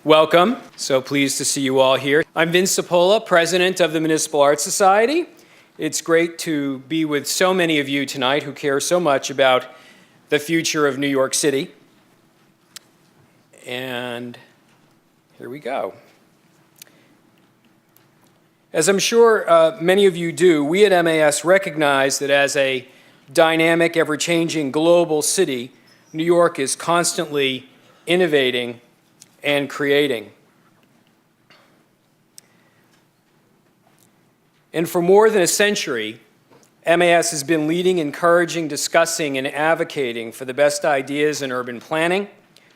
Welcome. So pleased to see you all here. I'm Vince Cipolla, president of the Municipal Art Society. It's great to be with so many of you tonight who care so much about the future of New York City. And here we go. As I'm sure many of you do, we at MAS recognize that as a dynamic, ever-changing global city, New York is constantly innovating and creating. And for more than a century, MAS has been leading, encouraging, discussing, and advocating for the best ideas in urban planning,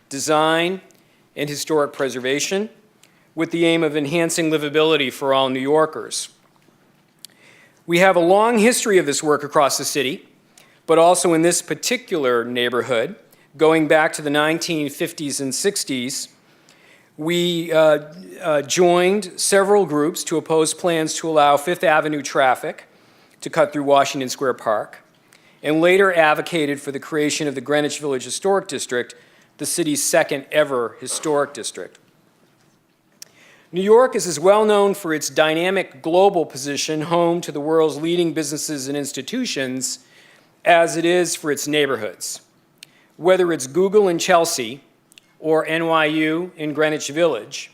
design, and historic preservation, with the aim of enhancing livability for all New Yorkers. We have a long history of this work across the city, but also in this particular neighborhood, going back to the 1950s and 60s, we joined several groups to oppose plans to allow Fifth Avenue traffic to cut through Washington Square Park, and later advocated for the creation of the Greenwich Village Historic District, the city's second ever historic district. New York is as well known for its dynamic global position, home to the world's leading businesses and institutions, as it is for its neighborhoods. Whether it's Google in Chelsea or NYU in Greenwich Village,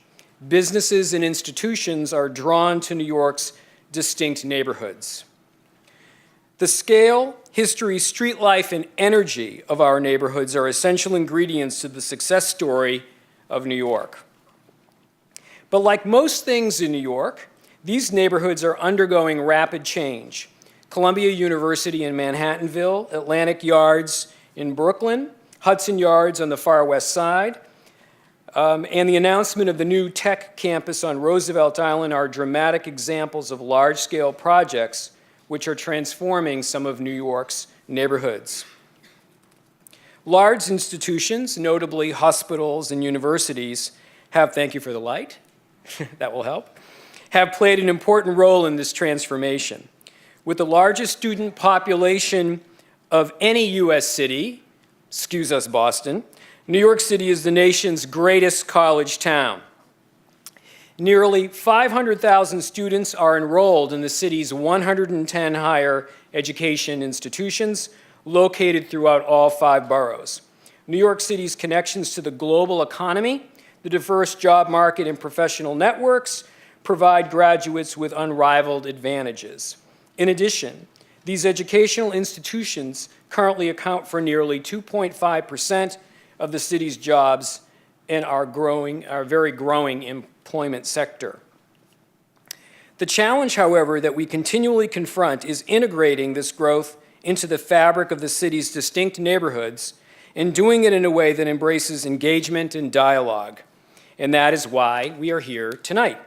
businesses and institutions are drawn to New York's distinct neighborhoods. The scale, history, street life, and energy of our neighborhoods are essential ingredients to the success story of New York. But like most things in New York, these neighborhoods are undergoing rapid change. Columbia University in Manhattanville, Atlantic Yards in Brooklyn, Hudson Yards on the far west side, and the announcement of the new tech campus on Roosevelt Island are dramatic examples of large-scale projects which are transforming some of New York's neighborhoods. Large institutions, notably hospitals and universities, thank you for the light, that will help, have played an important role in this transformation. With the largest student population of any U.S. city, excuse us, Boston, New York City is the nation's greatest college town. Nearly 500,000 students are enrolled in the city's 110 higher education institutions located throughout all 5 boroughs. New York City's connections to the global economy, the diverse job market, and professional networks provide graduates with unrivaled advantages. In addition, these educational institutions currently account for nearly 2.5% of the city's jobs and our very growing employment sector. The challenge, however, that we continually confront is integrating this growth into the fabric of the city's distinct neighborhoods and doing it in a way that embraces engagement and dialogue. And that is why we are here tonight.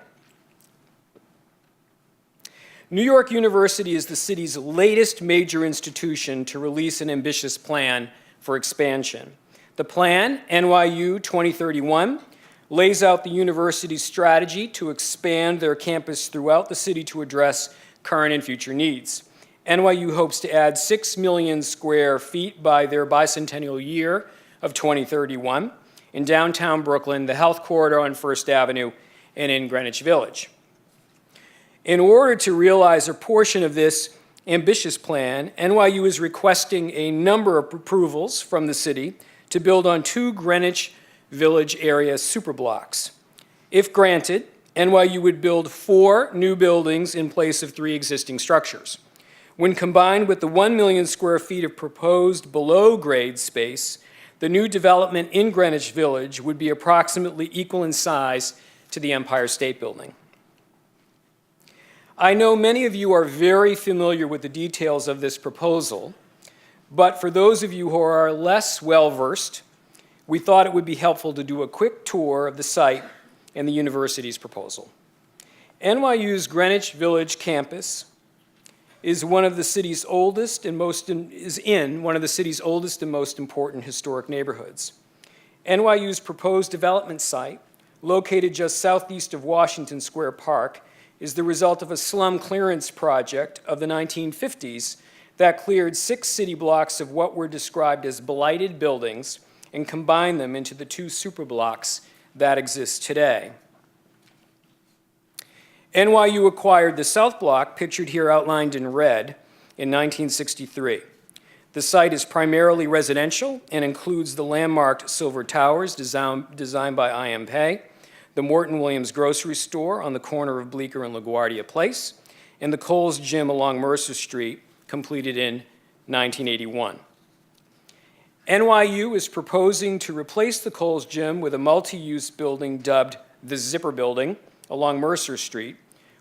New York University is the city's latest major institution to release an ambitious plan for expansion. The plan, NYU 2031, lays out the university's strategy to expand their campus throughout the city to address current and future needs. NYU hopes to add 6 million square feet by their bicentennial year of 2031 in downtown Brooklyn, the Health Corridor on First Avenue, and in Greenwich Village. In order to realize a portion of this ambitious plan, NYU is requesting a number of approvals from the city to build on 2 Greenwich Village area superblocks. If granted, NYU would build 4 new buildings in place of 3 existing structures. When combined with the 1 million square feet of proposed below-grade space, the new development in Greenwich Village would be approximately equal in size to the Empire State Building. I know many of you are very familiar with the details of this proposal, but for those of you who are less well-versed, we thought it would be helpful to do a quick tour of the site and the university's proposal. NYU's Greenwich Village campus is in one of the city's oldest and most important historic neighborhoods. NYU's proposed development site, located just southeast of Washington Square Park, is the result of a slum clearance project of the 1950s that cleared 6 city blocks of what were described as blighted buildings and combined them into the 2 superblocks that exists today. NYU acquired the South Block, pictured here outlined in red, in 1963. The site is primarily residential and includes the landmarked Silver Towers designed by I.M. Pei, the Morton Williams grocery store on the corner of Bleecker and LaGuardia Place, and the Kohl's Gym along Mercer Street, completed in 1981. NYU is proposing to replace the Kohl's Gym with a multi-use building dubbed the Zipper Building along Mercer Street,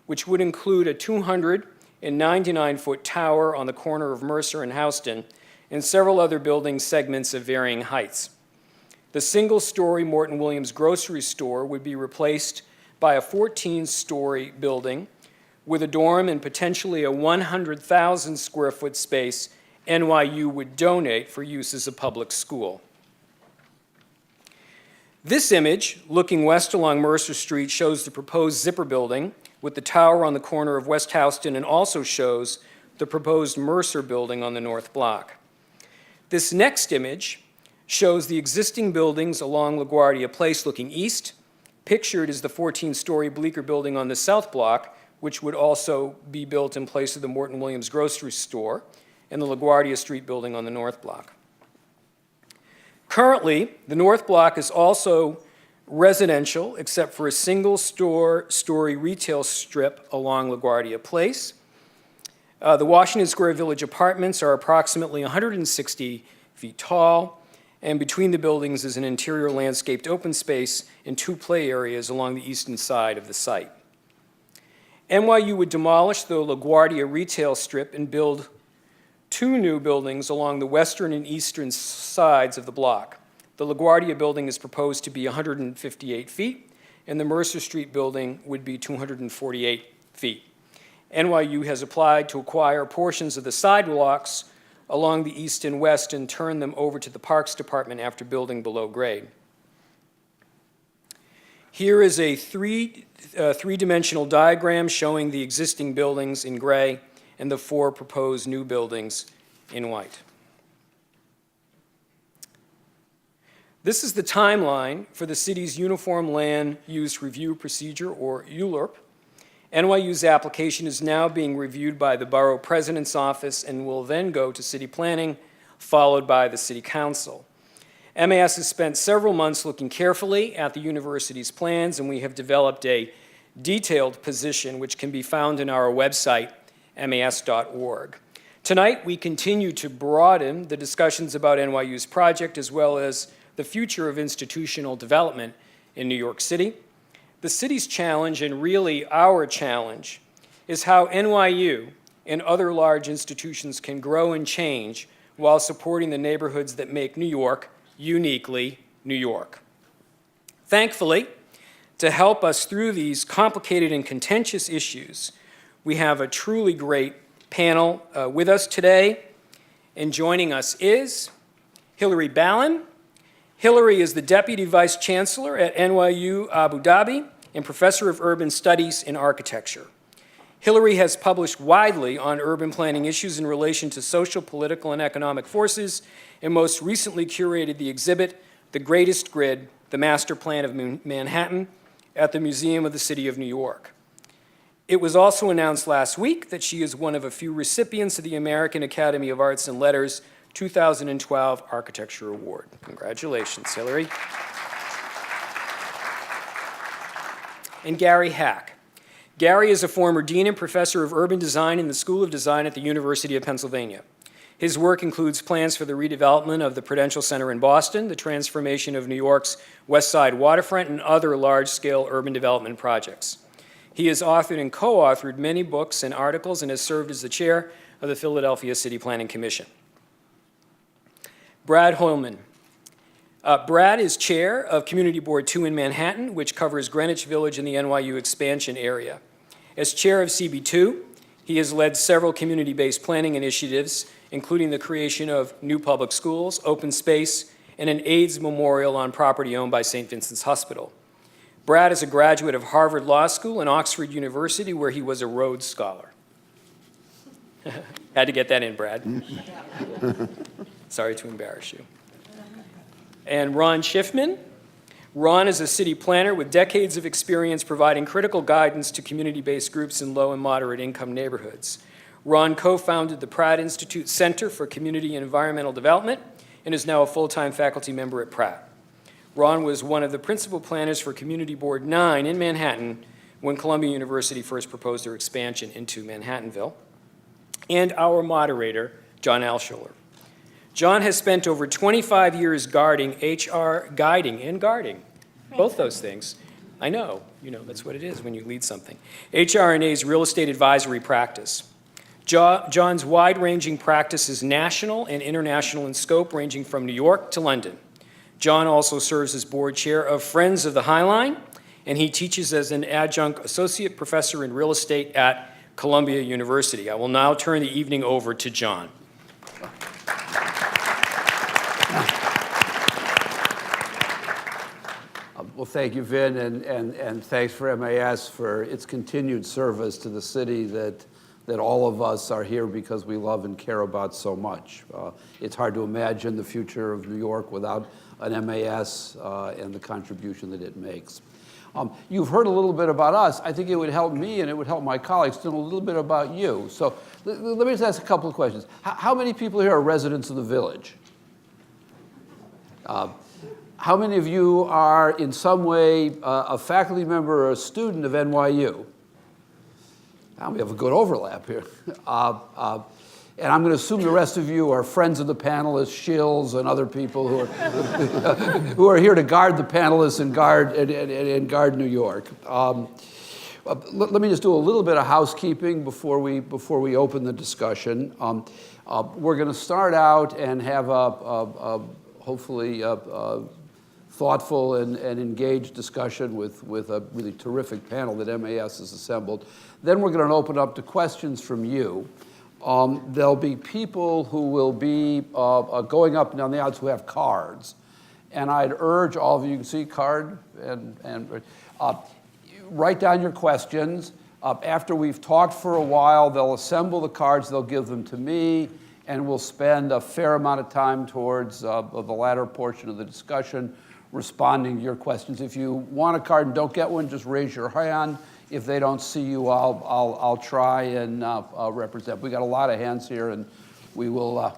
which would include a 299-foot tower on the corner of Mercer and Houston and several other building segments of varying heights. The single-story Morton Williams grocery store would be replaced by a 14-story building with a dorm and potentially a 100,000 square foot space NYU would donate for use as a public school. This image, looking west along Mercer Street, shows the proposed Zipper Building with the tower on the corner of West Houston, and also shows the proposed Mercer Building on the North Block. This next image shows the existing buildings along LaGuardia Place looking east. Pictured is the 14-story Bleecker Building on the South Block, which would also be built in place of the Morton Williams grocery store, and the LaGuardia Street Building on the North Block. Currently, the North Block is also residential, except for a single-story retail strip along LaGuardia Place. The Washington Square Village apartments are approximately 160 feet tall, and between the buildings is an interior landscaped open space and 2 play areas along the eastern side of the site. NYU would demolish the LaGuardia retail strip and build 2 new buildings along the western and eastern sides of the block. The LaGuardia building is proposed to be 158 feet, and the Mercer Street building would be 248 feet. NYU has applied to acquire portions of the sidewalks along the east and west and turn them over to the Parks Department after building below grade. Here is a three-dimensional diagram showing the existing buildings in gray and the 4 proposed new buildings in white. This is the timeline for the city's Uniform Land Use Review Procedure, or ULURP. NYU's application is now being reviewed by the Borough President's Office and will then go to City Planning, followed by the City Council. MAS has spent several months looking carefully at the university's plans, and we have developed a detailed position which can be found in our website, mas.org. Tonight, we continue to broaden the discussions about NYU's project as well as the future of institutional development in New York City. The city's challenge, and really our challenge, is how NYU and other large institutions can grow and change while supporting the neighborhoods that make New York uniquely New York. Thankfully, to help us through these complicated and contentious issues, we have a truly great panel with us today, and joining us is Hilary Ballin. Hilary is the Deputy Vice Chancellor at NYU Abu Dhabi and Professor of Urban Studies in Architecture. Hilary has published widely on urban planning issues in relation to social, political, and economic forces, and most recently curated the exhibit, The Greatest Grid, the Master Plan of Manhattan, at the Museum of the City of New York. It was also announced last week that she is one of a few recipients of the American Academy of Arts and Letters 2012 Architecture Award. Congratulations, Hilary. And Gary Hack. Gary is a former dean and professor of urban design in the School of Design at the University of Pennsylvania. His work includes plans for the redevelopment of the Prudential Center in Boston, the transformation of New York's West Side waterfront, and other large-scale urban development projects. He has authored and co-authored many books and articles and has served as the chair of the Philadelphia City Planning Commission. Brad Holman. Brad is chair of Community Board 2 in Manhattan, which covers Greenwich Village and the NYU expansion area. As chair of CB2, he has led several community-based planning initiatives, including the creation of new public schools, open space, and an AIDS memorial on property owned by St. Vincent's Hospital. Brad is a graduate of Harvard Law School and Oxford University, where he was a Rhodes Scholar. Had to get that in, Brad. Sorry to embarrass you. And Ron Schiffman. Ron is a city planner with decades of experience providing critical guidance to community-based groups in low and moderate income neighborhoods. Ron co-founded the Pratt Institute Center for Community and Environmental Development and is now a full-time faculty member at Pratt. Ron was one of the principal planners for Community Board 9 in Manhattan when Columbia University first proposed their expansion into Manhattanville. And our moderator, John Alschuler. John has spent over 25 years guiding, both those things. I know, that's what it is when you lead something. HRNA's real estate advisory practice. John's wide-ranging practice is national and international in scope, ranging from New York to London. John also serves as board chair of Friends of the High Line, and he teaches as an adjunct associate professor in real estate at Columbia University. I will now turn the evening over to John. Well, thank you, Vin, and thanks for MAS for its continued service to the city that all of us are here because we love and care about so much. It's hard to imagine the future of New York without an MAS and the contribution that it makes. You've heard a little bit about us. I think it would help me and it would help my colleagues to know a little bit about you. So let me just ask a couple of questions. How many people here are residents of the village? How many of you are in some way a faculty member or a student of NYU? Now we have a good overlap here. And I'm going to assume the rest of you are friends of the panelists, shills, and other people who are here to guard the panelists and guard New York. Let me just do a little bit of housekeeping before we open the discussion. We're going to start out and have hopefully thoughtful and engaged discussion with a really terrific panel that MAS has assembled. Then we're going to open up to questions from you. There'll be people who will be going up and down the aisles who have cards. And I'd urge all of you can see card, and write down your questions. After we've talked for a while, they'll assemble the cards, they'll give them to me, and we'll spend a fair amount of time towards the latter portion of the discussion responding to your questions. If you want a card and don't get one, just raise your hand. If they don't see you, I'll try and represent. We got a lot of hands here, and we will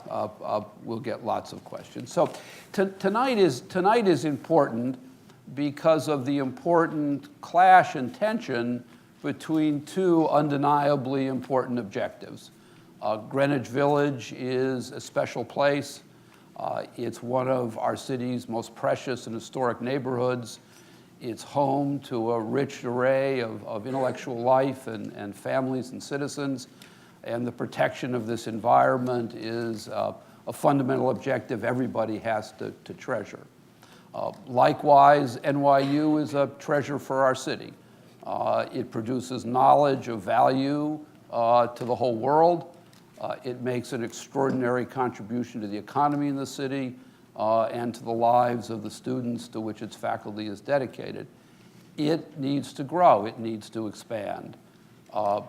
we'll get lots of questions. So tonight is important because of the important clash and tension between two undeniably important objectives. Greenwich Village is a special place. It's one of our city's most precious and historic neighborhoods. It's home to a rich array of intellectual life and families and citizens, and the protection of this environment is a fundamental objective everybody has to treasure. Likewise, NYU is a treasure for our city. It produces knowledge of value to the whole world. It makes an extraordinary contribution to the economy in the city and to the lives of the students to which its faculty is dedicated. It needs to grow. It needs to expand.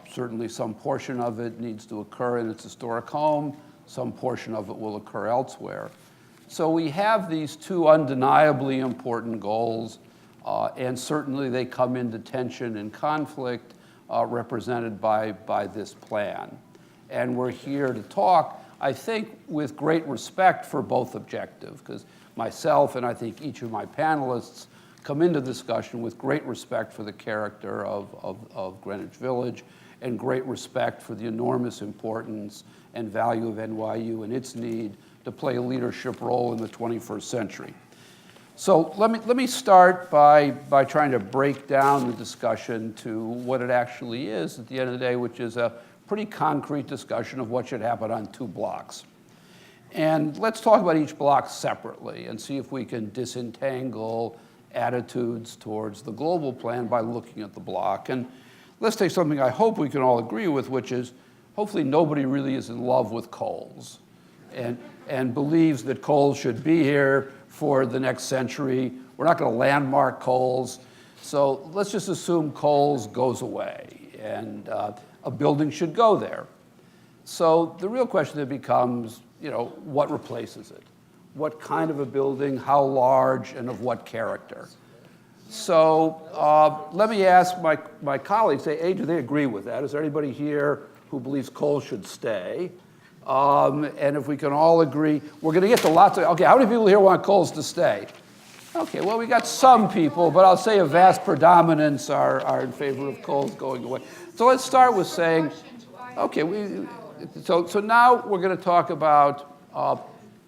Certainly some portion of it needs to occur in its historic home. Some portion of it will occur elsewhere. So we have these two undeniably important goals, and certainly they come into tension and conflict represented by this plan. And we're here to talk, I think, with great respect for both objectives, because myself and I think each of my panelists come into discussion with great respect for the character of Greenwich Village and great respect for the enormous importance and value of NYU and its need to play a leadership role in the 21st century. So let me start by trying to break down the discussion to what it actually is at the end of the day, which is a pretty concrete discussion of what should happen on two blocks. And let's talk about each block separately and see if we can disentangle attitudes towards the global plan by looking at the block. And let's take something I hope we can all agree with, which is hopefully nobody really is in love with coals and believes that coals should be here for the next century. We're not going to landmark coals. So let's just assume coals goes away and a building should go there. So the real question then becomes, what replaces it? What kind of a building, how large, and of what character? So let me ask my colleagues, do they agree with that? Is there anybody here who believes Kohl's should stay? And if we can all agree, we're going to get to lots of, okay, how many people here want Kohl's to stay? Okay, well, we got some people, but I'll say a vast predominance are in favor of Kohl's going away. So let's start with saying, okay, so now we're going to talk about,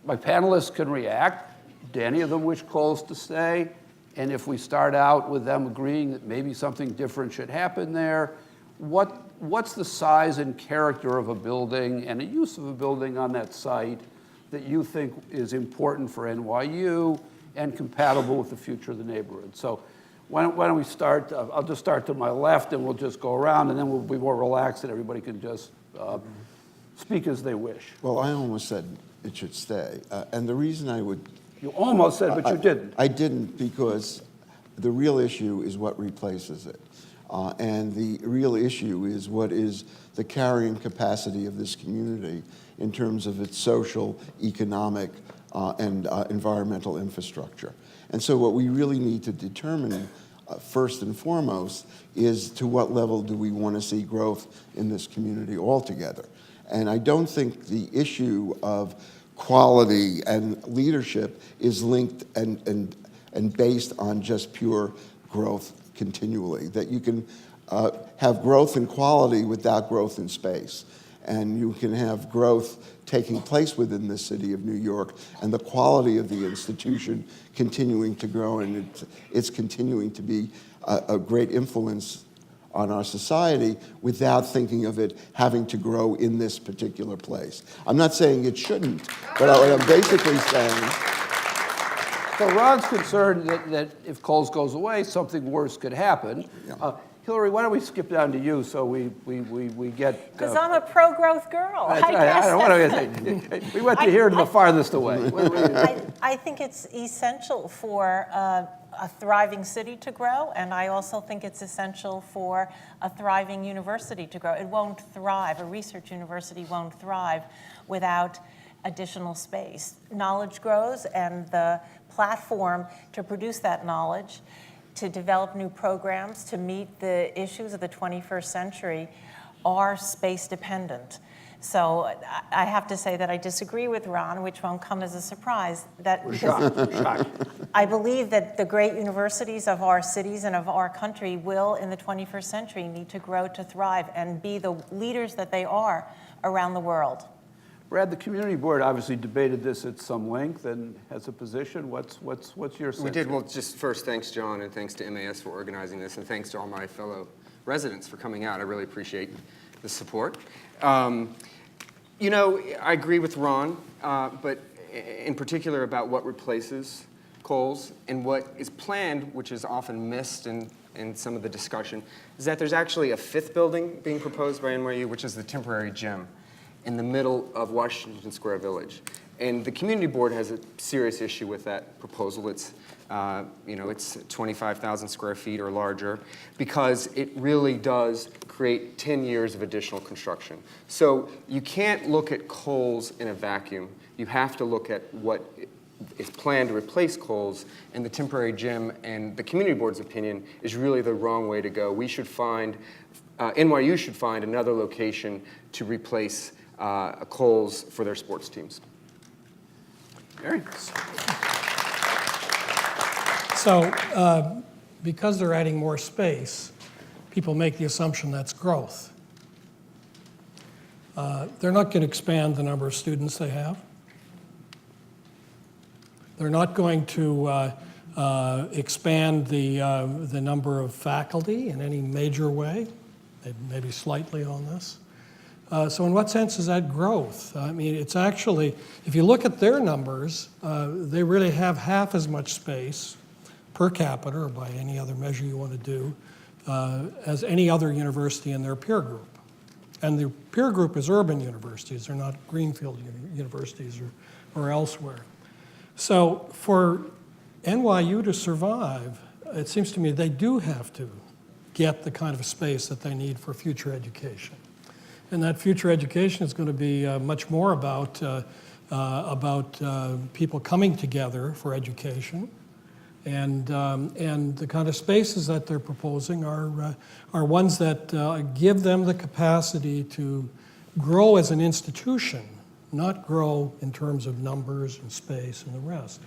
my panelists can react. Do any of them wish Kohl's to stay? And if we start out with them agreeing that maybe something different should happen there, what's the size and character of a building and the use of a building on that site that you think is important for NYU and compatible with the future of the neighborhood? So why don't we start, I'll just start to my left and we'll just go around and then we'll be more relaxed and everybody can just speak as they wish. Well, I almost said it should stay. And the reason I would... You almost said, but you didn't. I didn't, because the real issue is what replaces it. And the real issue is what is the carrying capacity of this community in terms of its social, economic, and environmental infrastructure. And so what we really need to determine, first and foremost, is to what level do we want to see growth in this community altogether. And I don't think the issue of quality and leadership is linked and based on just pure growth continually. That you can have growth in quality without growth in space. And you can have growth taking place within the city of New York and the quality of the institution continuing to grow, and it's continuing to be a great influence on our society without thinking of it having to grow in this particular place. I'm not saying it shouldn't, but what I'm basically saying... So Ron's concerned that if Kohl's goes away, something worse could happen. Yeah. Hillary, why don't we skip down to you so we get... Because I'm a pro-growth girl. I don't want to... We went to here to the farthest away. I think it's essential for a thriving city to grow, and I also think it's essential for a thriving university to grow. It won't thrive, a research university won't thrive without additional space. Knowledge grows, and the platform to produce that knowledge, to develop new programs, to meet the issues of the 21st century are space dependent. So I have to say that I disagree with Ron, which won't come as a surprise. We're shocked. I believe that the great universities of our cities and of our country will, in the 21st century, need to grow to thrive and be the leaders that they are around the world. Brad, the community board obviously debated this at some length and has a position. What's your sense? We did. Well, just first, thanks, John, and thanks to MAS for organizing this, and thanks to all my fellow residents for coming out. I really appreciate the support. You know, I agree with Ron, but in particular about what replaces Kohl's and what is planned, which is often missed in some of the discussion, is that there's actually a fifth building being proposed by NYU, which is the temporary gym in the middle of Washington Square Village. And the community board has a serious issue with that proposal. It's, you know, it's 25,000 square feet or larger, because it really does create 10 years of additional construction. So you can't look at Kohl's in a vacuum. You have to look at what is planned to replace Kohl's, and the temporary gym, and the community board's opinion, is really the wrong way to go. We should find, NYU should find another location to replace Kohl's for their sports teams. Gary? So because they're adding more space, people make the assumption that's growth. They're not going to expand the number of students they have. They're not going to expand the number of faculty in any major way, maybe slightly on this. So in what sense is that growth? I mean, it's actually, if you look at their numbers, they really have half as much space per capita, or by any other measure you want to do, as any other university in their peer group. And the peer group is urban universities. They're not greenfield universities or elsewhere. So for NYU to survive, it seems to me they do have to get the kind of space that they need for future education. And that future education is going to be much more about people coming together for education, And the kind of spaces that they're proposing are ones that give them the capacity to grow as an institution, not grow in terms of numbers and space and the rest.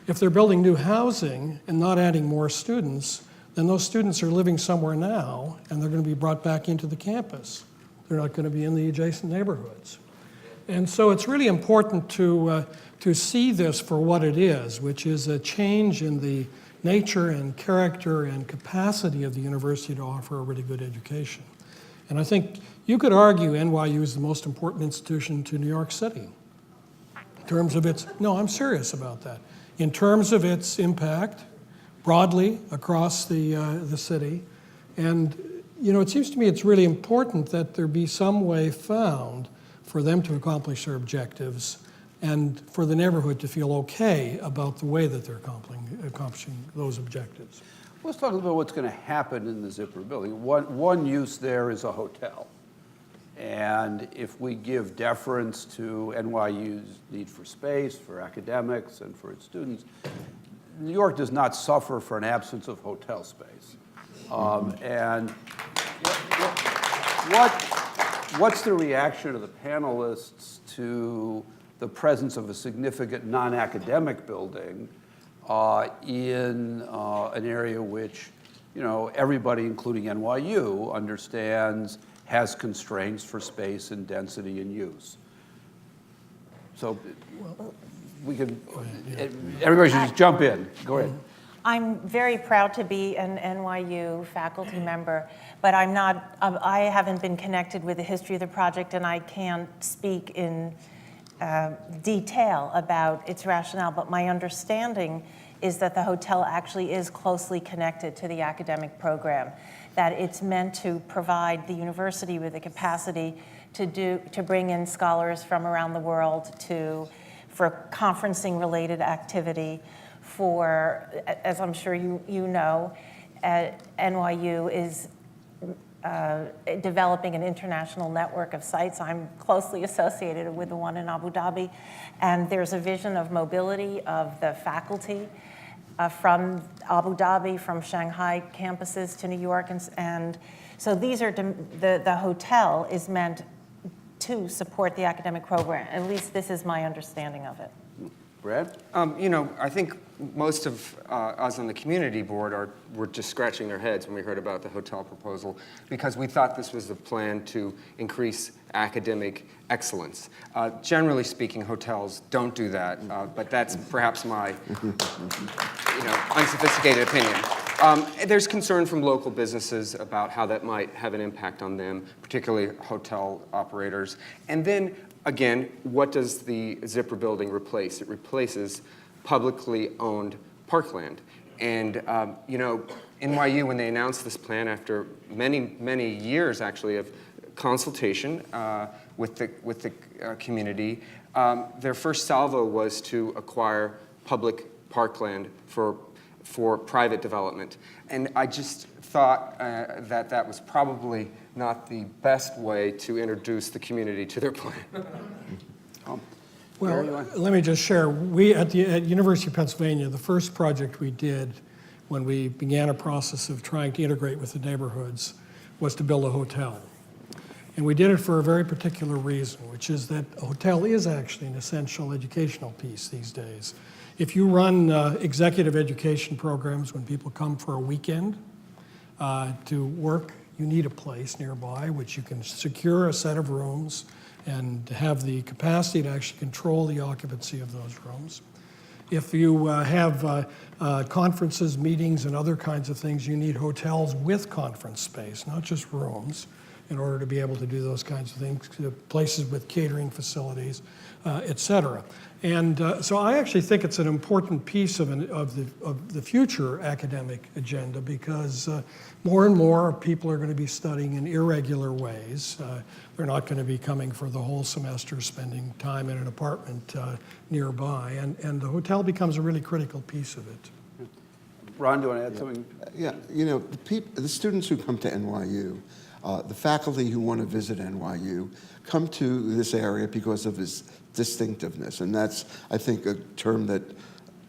If they're building new housing and not adding more students, then those students are living somewhere now, and they're going to be brought back into the campus. They're not going to be in the adjacent neighborhoods. And so it's really important to see this for what it is, which is a change in the nature and character and capacity of the university to offer a really good education. And I think you could argue NYU is the most important institution to New York City in terms of its, no, I'm serious about that, in terms of its impact broadly across the city. And, you know, it seems to me it's really important that there be some way found for them to accomplish their objectives and for the neighborhood to feel okay about the way that they're accomplishing those objectives. Let's talk about what's going to happen in the Zipper building. One use there is a hotel. And if we give deference to NYU's need for space, for academics, and for its students, New York does not suffer for an absence of hotel space. And what's the reaction of the panelists to the presence of a significant non-academic building in an area which, you know, everybody, including NYU, understands has constraints for space and density and use? So we can, everybody should just jump in. Go ahead. I'm very proud to be an NYU faculty member, but I'm not, I haven't been connected with the history of the project, and I can't speak in detail about its rationale, but my understanding is that the hotel actually is closely connected to the academic program, that it's meant to provide the university with the capacity to bring in scholars from around the world for conferencing related activity, for, as I'm sure you know, NYU is developing an international network of sites. I'm closely associated with the one in Abu Dhabi, and there's a vision of mobility of the faculty from Abu Dhabi, from Shanghai campuses to New York, and so these are, the hotel is meant to support the academic program. At least this is my understanding of it. Brad? You know, I think most of us on the community board were just scratching their heads when we heard about the hotel proposal, because we thought this was a plan to increase academic excellence. Generally speaking, hotels don't do that, but that's perhaps my unsophisticated opinion. There's concern from local businesses about how that might have an impact on them, particularly hotel operators. And then, again, what does the Zipper building replace? It replaces publicly owned parkland. And, NYU, when they announced this plan after many, many years, actually, of consultation with the community, their first salvo was to acquire public parkland for private development. And I just thought that was probably not the best way to introduce the community to their plan. Well, let me just share. We, at University of Pennsylvania, the first project we did when we began a process of trying to integrate with the neighborhoods was to build a hotel. And we did it for a very particular reason, which is that a hotel is actually an essential educational piece these days. If you run executive education programs when people come for a weekend to work, you need a place nearby which you can secure a set of rooms and have the capacity to actually control the occupancy of those rooms. If you have conferences, meetings, and other kinds of things, you need hotels with conference space, not just rooms, in order to be able to do those kinds of things, places with catering facilities, et cetera. And so I actually think it's an important piece of the future academic agenda, because more and more people are going to be studying in irregular ways. They're not going to be coming for the whole semester, spending time in an apartment nearby, and the hotel becomes a really critical piece of it. Ron, do you want to add something? Yeah, the students who come to NYU, the faculty who want to visit NYU, come to this area because of its distinctiveness, and that's, I think, a term that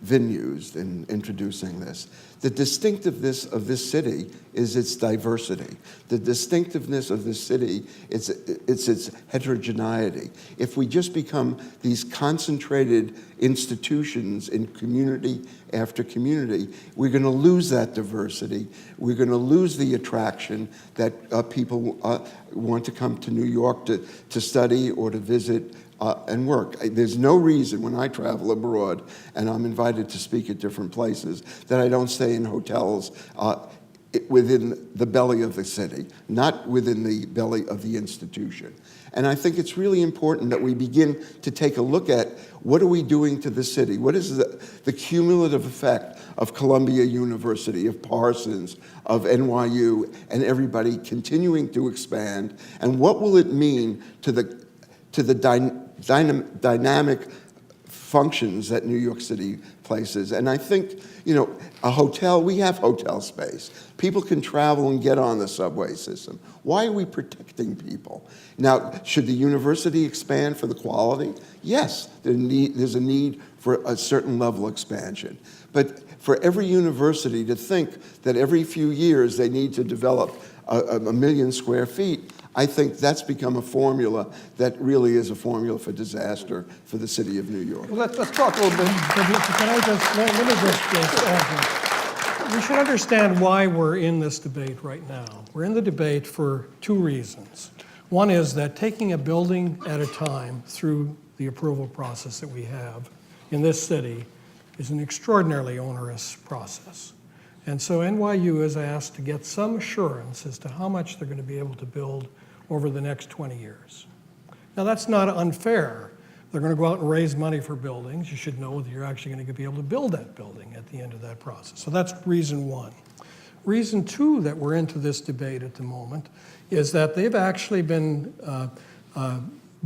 Vin used in introducing this. The distinctiveness of this city is its diversity. The distinctiveness of this city is its heterogeneity. If we just become these concentrated institutions in community after community, we're going to lose that diversity. We're going to lose the attraction that people want to come to New York to study or to visit and work. There's no reason when I travel abroad and I'm invited to speak at different places that I don't stay in hotels within the belly of the city, not within the belly of the institution. And I think it's really important that we begin to take a look at what are we doing to the city? What is the cumulative effect of Columbia University, of Parsons, of NYU, and everybody continuing to expand? And what will it mean to the dynamic functions that New York City places? And I think, a hotel, we have hotel space. People can travel and get on the subway system. Why are we protecting people? Now, should the university expand for the quality? Yes, there's a need for a certain level of expansion. But for every university to think that every few years they need to develop a million square feet, I think that's become a formula that really is a formula for disaster for the city of New York. Well, let's talk a little bit. Let me just add this. We should understand why we're in this debate right now. We're in the debate for two reasons. One is that taking a building at a time through the approval process that we have in this city is an extraordinarily onerous process. And so NYU is asked to get some assurance as to how much they're going to be able to build over the next 20 years. Now, that's not unfair. They're going to go out and raise money for buildings. You should know that you're actually going to be able to build that building at the end of that process. So that's reason one. Reason two that we're into this debate at the moment is that they've actually been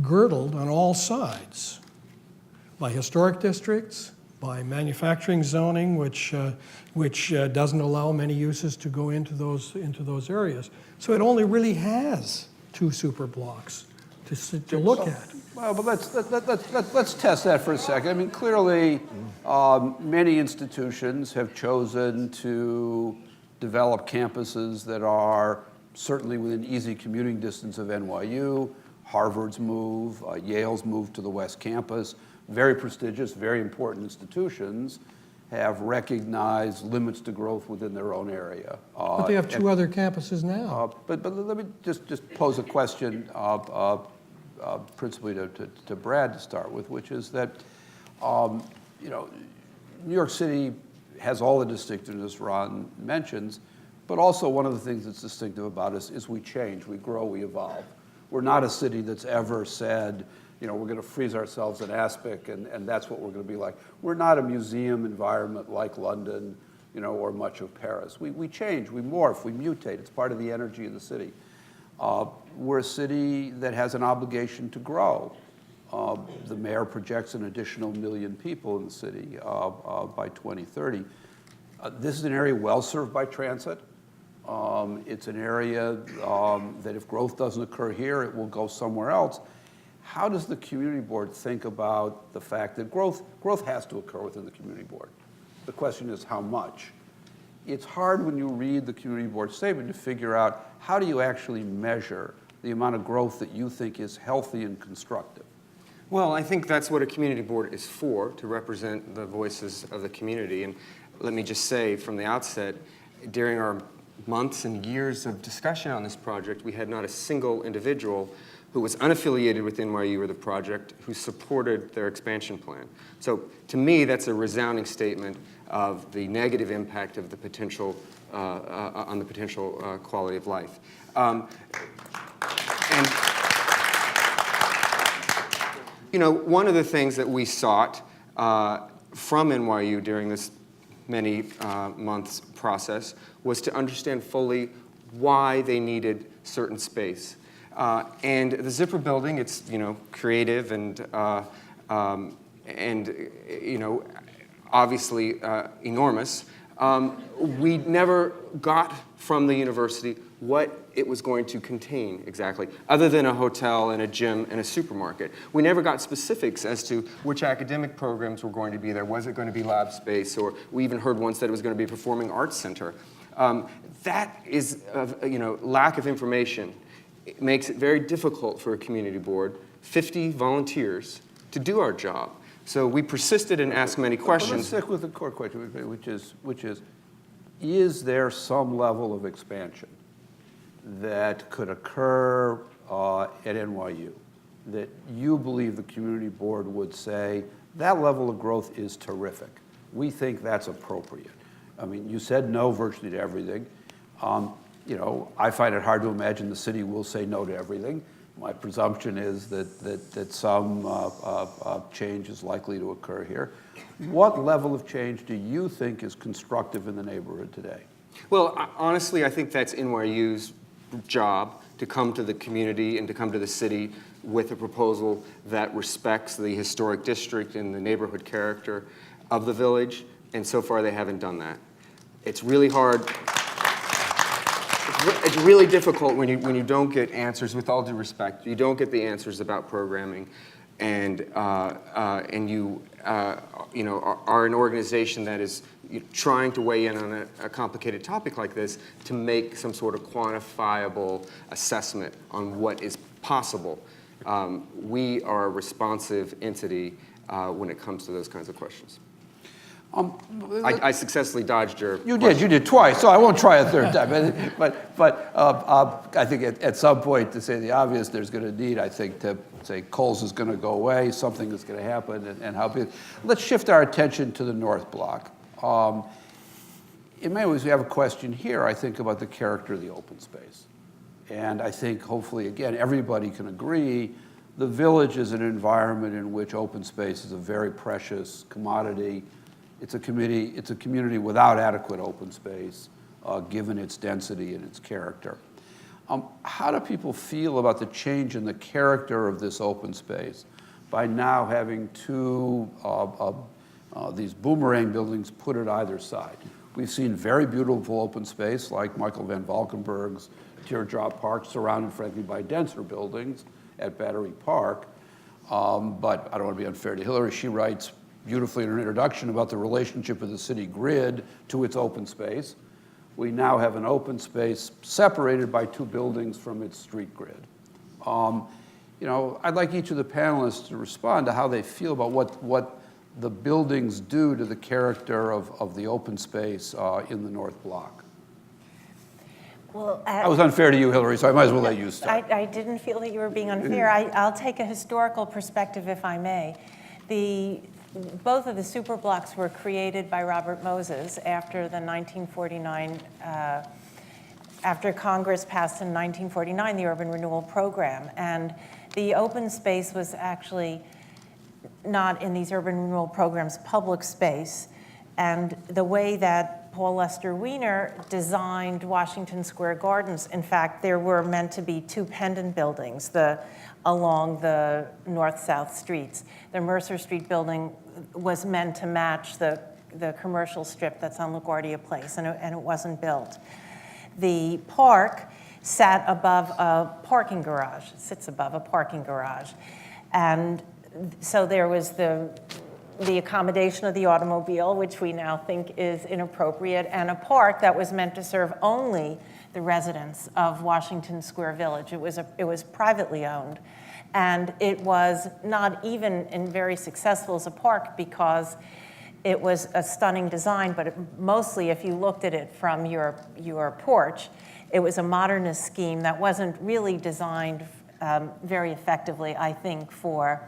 girdled on all sides by historic districts, by manufacturing zoning, which doesn't allow many uses to go into those areas. So it only really has two super blocks to look at. Well, but let's test that for a second. I mean, clearly, many institutions have chosen to develop campuses that are certainly within easy commuting distance of NYU. Harvard's move, Yale's move to the West Campus. Very prestigious, very important institutions have recognized limits to growth within their own area. But they have two other campuses now. But let me just pose a question, principally to Brad to start with, which is that New York City has all the distinctiveness Ron mentions, but also one of the things that's distinctive about us is we change, we grow, we evolve. We're not a city that's ever said, we're going to freeze ourselves in aspic and that's what we're going to be like. We're not a museum environment like London, or much of Paris. We change, we morph, we mutate. It's part of the energy of the city. We're a city that has an obligation to grow. The mayor projects an additional 1 million people in the city by 2030. This is an area well served by transit. It's an area that if growth doesn't occur here, it will go somewhere else. How does the community board think about the fact that growth has to occur within the community board? The question is how much? It's hard when you read the community board statement to figure out how do you actually measure the amount of growth that you think is healthy and constructive. Well, I think that's what a community board is for, to represent the voices of the community. And let me just say from the outset, during our months and years of discussion on this project, we had not a single individual who was unaffiliated with NYU or the project who supported their expansion plan. So to me, that's a resounding statement of the negative impact of the potential on the potential quality of life. One of the things that we sought from NYU during this many months process was to understand fully why they needed certain space. And the Zipper building, it's creative and obviously enormous. We never got from the university what it was going to contain exactly, other than a hotel and a gym and a supermarket. We never got specifics as to which academic programs were going to be there. Was it going to be lab space? Or we even heard once that it was going to be a performing arts center. That is, lack of information. It makes it very difficult for a community board, 50 volunteers, to do our job. So we persisted and asked many questions. Let's stick with the core question, which is there some level of expansion that could occur at NYU that you believe the community board would say, that level of growth is terrific. We think that's appropriate. I mean, you said no virtually to everything. I find it hard to imagine the city will say no to everything. My presumption is that some change is likely to occur here. What level of change do you think is constructive in the neighborhood today? Well, honestly, I think that's NYU's job, to come to the community and to come to the city with a proposal that respects the historic district and the neighborhood character of the village, and so far they haven't done that. It's really hard. It's really difficult when you don't get answers. With all due respect, you don't get the answers about programming, and you are an organization that is trying to weigh in on a complicated topic like this to make some sort of quantifiable assessment on what is possible. We are a responsive entity when it comes to those kinds of questions. I successfully dodged your question. You did twice, so I won't try a third time. But I think at some point, to say the obvious, there's going to need, I think, to say Kohl's is going to go away, something is going to happen, and how big. Let's shift our attention to the North Block. In many ways, we have a question here, I think, about the character of the open space. And I think, hopefully, again, everybody can agree the village is an environment in which open space is a very precious commodity. It's a community without adequate open space, given its density and its character. How do people feel about the change in the character of this open space by now having two these boomerang buildings put at either side? We've seen very beautiful open space like Michael Van Valkenburg's Teardrop Park, surrounded, frankly, by denser buildings at Battery Park. But I don't want to be unfair to Hillary. She writes beautifully in her introduction about the relationship of the city grid to its open space. We now have an open space separated by two buildings from its street grid. I'd like each of the panelists to respond to how they feel about what the buildings do to the character of the open space in the North Block. Well, I was unfair to you, Hillary, so I might as well let you start. I didn't feel that you were being unfair. I'll take a historical perspective, if I may. Both of the super blocks were created by Robert Moses after the 1949, after Congress passed in 1949 the Urban Renewal Program. And the open space was actually not in these urban renewal programs public space. And the way that Paul Lester Wiener designed Washington Square Gardens, in fact, there were meant to be two pendant buildings along the north-south streets. The Mercer Street building was meant to match the commercial strip that's on LaGuardia Place, and it wasn't built. The park sat above a parking garage. It sits above a parking garage. And so there was the accommodation of the automobile, which we now think is inappropriate, and a park that was meant to serve only the residents of Washington Square Village. It was privately owned. And it was not even very successful as a park because it was a stunning design, but mostly if you looked at it from your porch, it was a modernist scheme that wasn't really designed very effectively, I think, for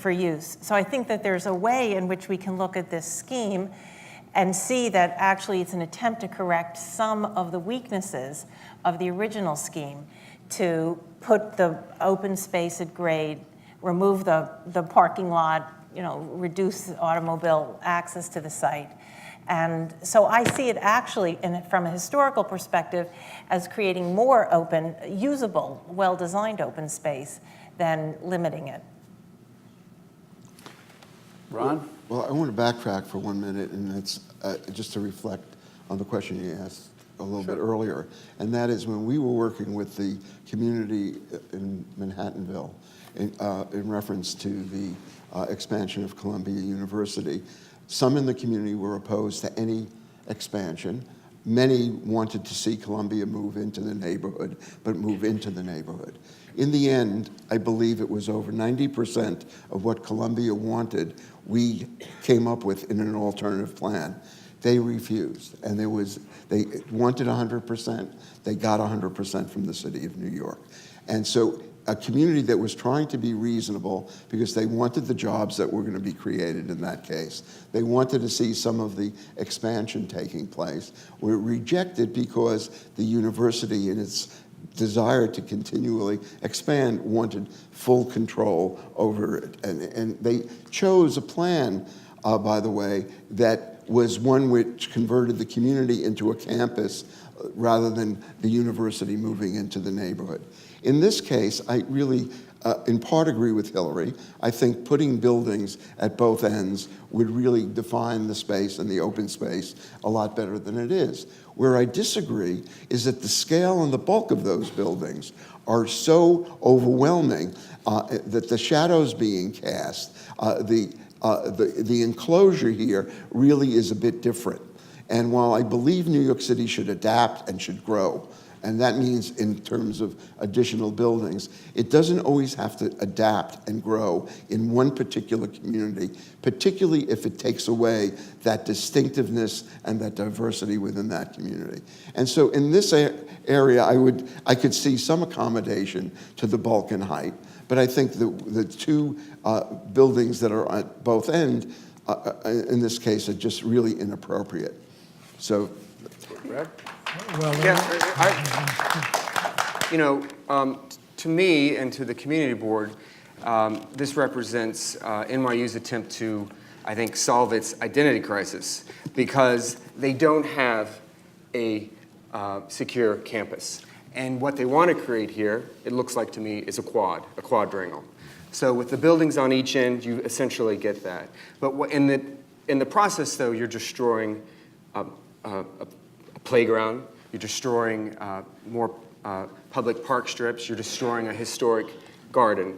use. So I think that there's a way in which we can look at this scheme and see that actually it's an attempt to correct some of the weaknesses of the original scheme, to put the open space at grade, remove the parking lot, reduce automobile access to the site. And so I see it actually, from a historical perspective, as creating more open, usable, well-designed open space than limiting it. Ron? Well, I want to backtrack for 1 minute, and that's just to reflect on the question you asked a little bit earlier, and that is when we were working with the community in Manhattanville in reference to the expansion of Columbia University. Some in the community were opposed to any expansion. Many wanted to see Columbia move into the neighborhood, but move into the neighborhood. In the end, I believe it was over 90% of what Columbia wanted we came up with in an alternative plan. They refused, and they wanted 100%. They got 100% from the city of New York. And so a community that was trying to be reasonable because they wanted the jobs that were going to be created in that case. They wanted to see some of the expansion taking place. Were rejected because the university, in its desire to continually expand, wanted full control over it. And they chose a plan, by the way, that was one which converted the community into a campus rather than the university moving into the neighborhood. In this case, I really, in part, agree with Hillary. I think putting buildings at both ends would really define the space and the open space a lot better than it is. Where I disagree is that the scale and the bulk of those buildings are so overwhelming that the shadows being cast, the enclosure here really is a bit different. And while I believe New York City should adapt and should grow, and that means in terms of additional buildings, it doesn't always have to adapt and grow in one particular community, particularly if it takes away that distinctiveness and that diversity within that community. And so in this area, I could see some accommodation to the bulk and height, but I think the two buildings that are at both ends, in this case, are just really inappropriate. So, Brad? Well, to me and to the community board, this represents NYU's attempt to, I think, solve its identity crisis because they don't have a secure campus. And what they want to create here, it looks like to me, is a quadrangle. So with the buildings on each end, you essentially get that. But in the process, though, you're destroying a playground, you're destroying more public park strips, you're destroying a historic garden.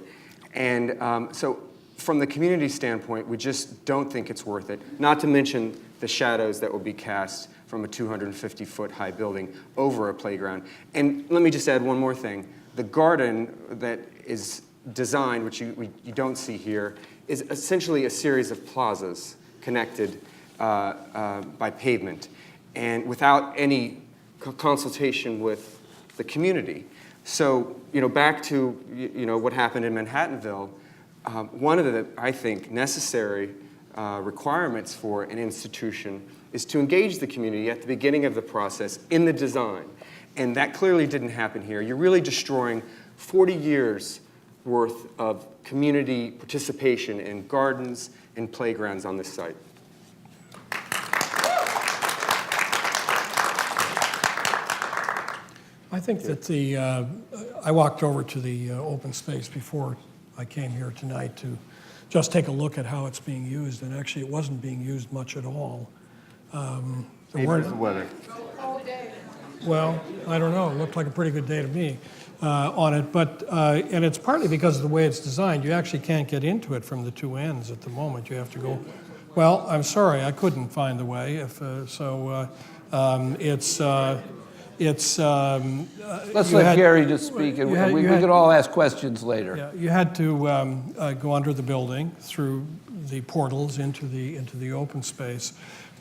And so from the community standpoint, we just don't think it's worth it, not to mention the shadows that will be cast from a 250-foot high building over a playground. And let me just add one more thing. The garden that is designed, which you don't see here, is essentially a series of plazas connected by pavement and without any consultation with the community. So, back to, what happened in Manhattanville, one of the, I think, necessary requirements for an institution is to engage the community at the beginning of the process in the design. And that clearly didn't happen here. You're really destroying 40 years worth of community participation in gardens and playgrounds on this site. I think that I walked over to the open space before I came here tonight to just take a look at how it's being used, and actually it wasn't being used much at all. Maybe it's the weather. Well, I don't know. It looked like a pretty good day to me on it, but and it's partly because of the way it's designed. You actually can't get into it from the two ends at the moment. You have to go. Well, I'm sorry, I couldn't find the way. Let's let Gary just speak, and we could all ask questions later. Yeah, you had to go under the building through the portals into the open space.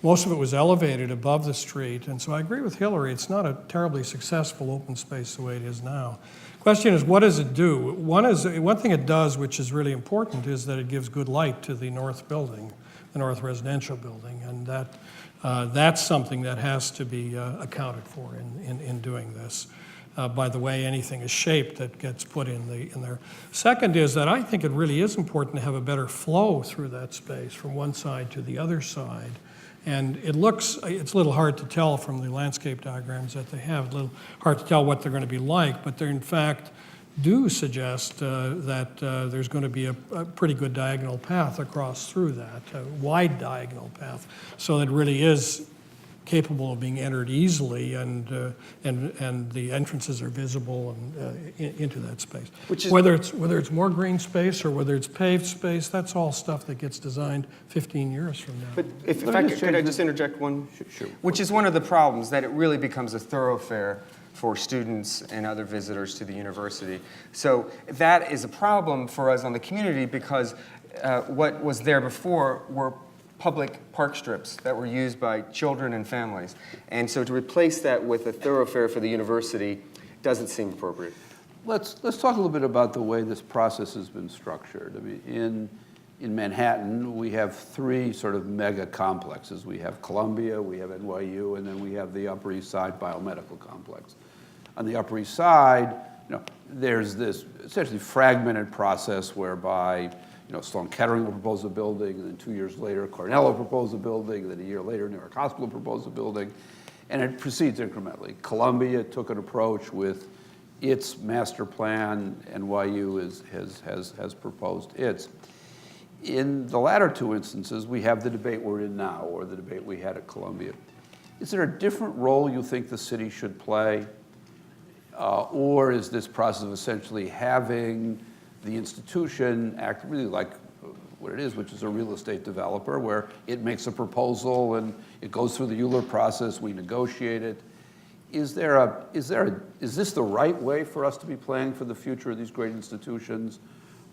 Most of it was elevated above the street, and so I agree with Hillary. It's not a terribly successful open space the way it is now. Question is, what does it do? One thing it does, which is really important, is that it gives good light to the north building, the north residential building, and that's something that has to be accounted for in doing this. By the way anything is shaped that gets put in there. Second is that I think it really is important to have a better flow through that space from one side to the other side. And it's a little hard to tell from the landscape diagrams that they have, a little hard to tell what they're going to be like, but they in fact do suggest that there's going to be a pretty good diagonal path across through that, a wide diagonal path, so that it really is capable of being entered easily, and the entrances are visible and into that space. Whether it's more green space or whether it's paved space, that's all stuff that gets designed 15 years from now. But if I could I just interject one? Sure. Which is one of the problems, that it really becomes a thoroughfare for students and other visitors to the university. So that is a problem for us on the community, because what was there before were public park strips that were used by children and families. And so to replace that with a thoroughfare for the university doesn't seem appropriate. Let's talk a little bit about the way this process has been structured. I mean, in Manhattan, we have three sort of mega complexes. We have Columbia, we have NYU, and then we have the Upper East Side Biomedical Complex. On the Upper East Side, there's this essentially fragmented process whereby Sloan Kettering will propose a building, and then 2 years later, Cornell will propose a building, and then a year later, New York Hospital will propose a building, and it proceeds incrementally. Columbia took an approach with its master plan, NYU has proposed its. In the latter two instances, we have the debate we're in now, or the debate we had at Columbia. Is there a different role you think the city should play, or is this process of essentially having the institution act really like what it is, which is a real estate developer, where it makes a proposal and it goes through the Euler process, we negotiate it? Is this the right way for us to be planning for the future of these great institutions?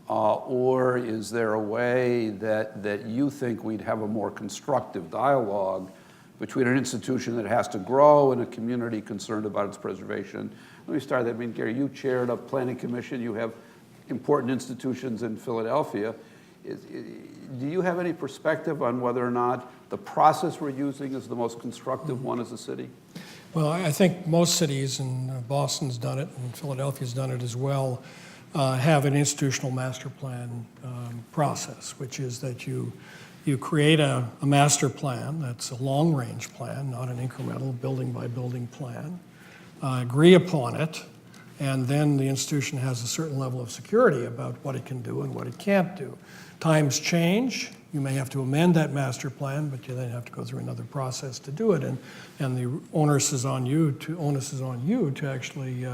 Or is there a way that you think we'd have a more constructive dialogue between an institution that has to grow and a community concerned about its preservation? Let me start that. I mean, Gary, you chaired a planning commission. You have important institutions in Philadelphia. Do you have any perspective on whether or not the process we're using is the most constructive one as a city? Well, I think most cities, and Boston's done it, and Philadelphia's done it as well, have an institutional master plan process, which is that you create a master plan that's a long-range plan, not an incremental building-by-building plan, agree upon it, and then the institution has a certain level of security about what it can do and what it can't do. Times change. You may have to amend that master plan, but you then have to go through another process to do it, and the onus is on you to actually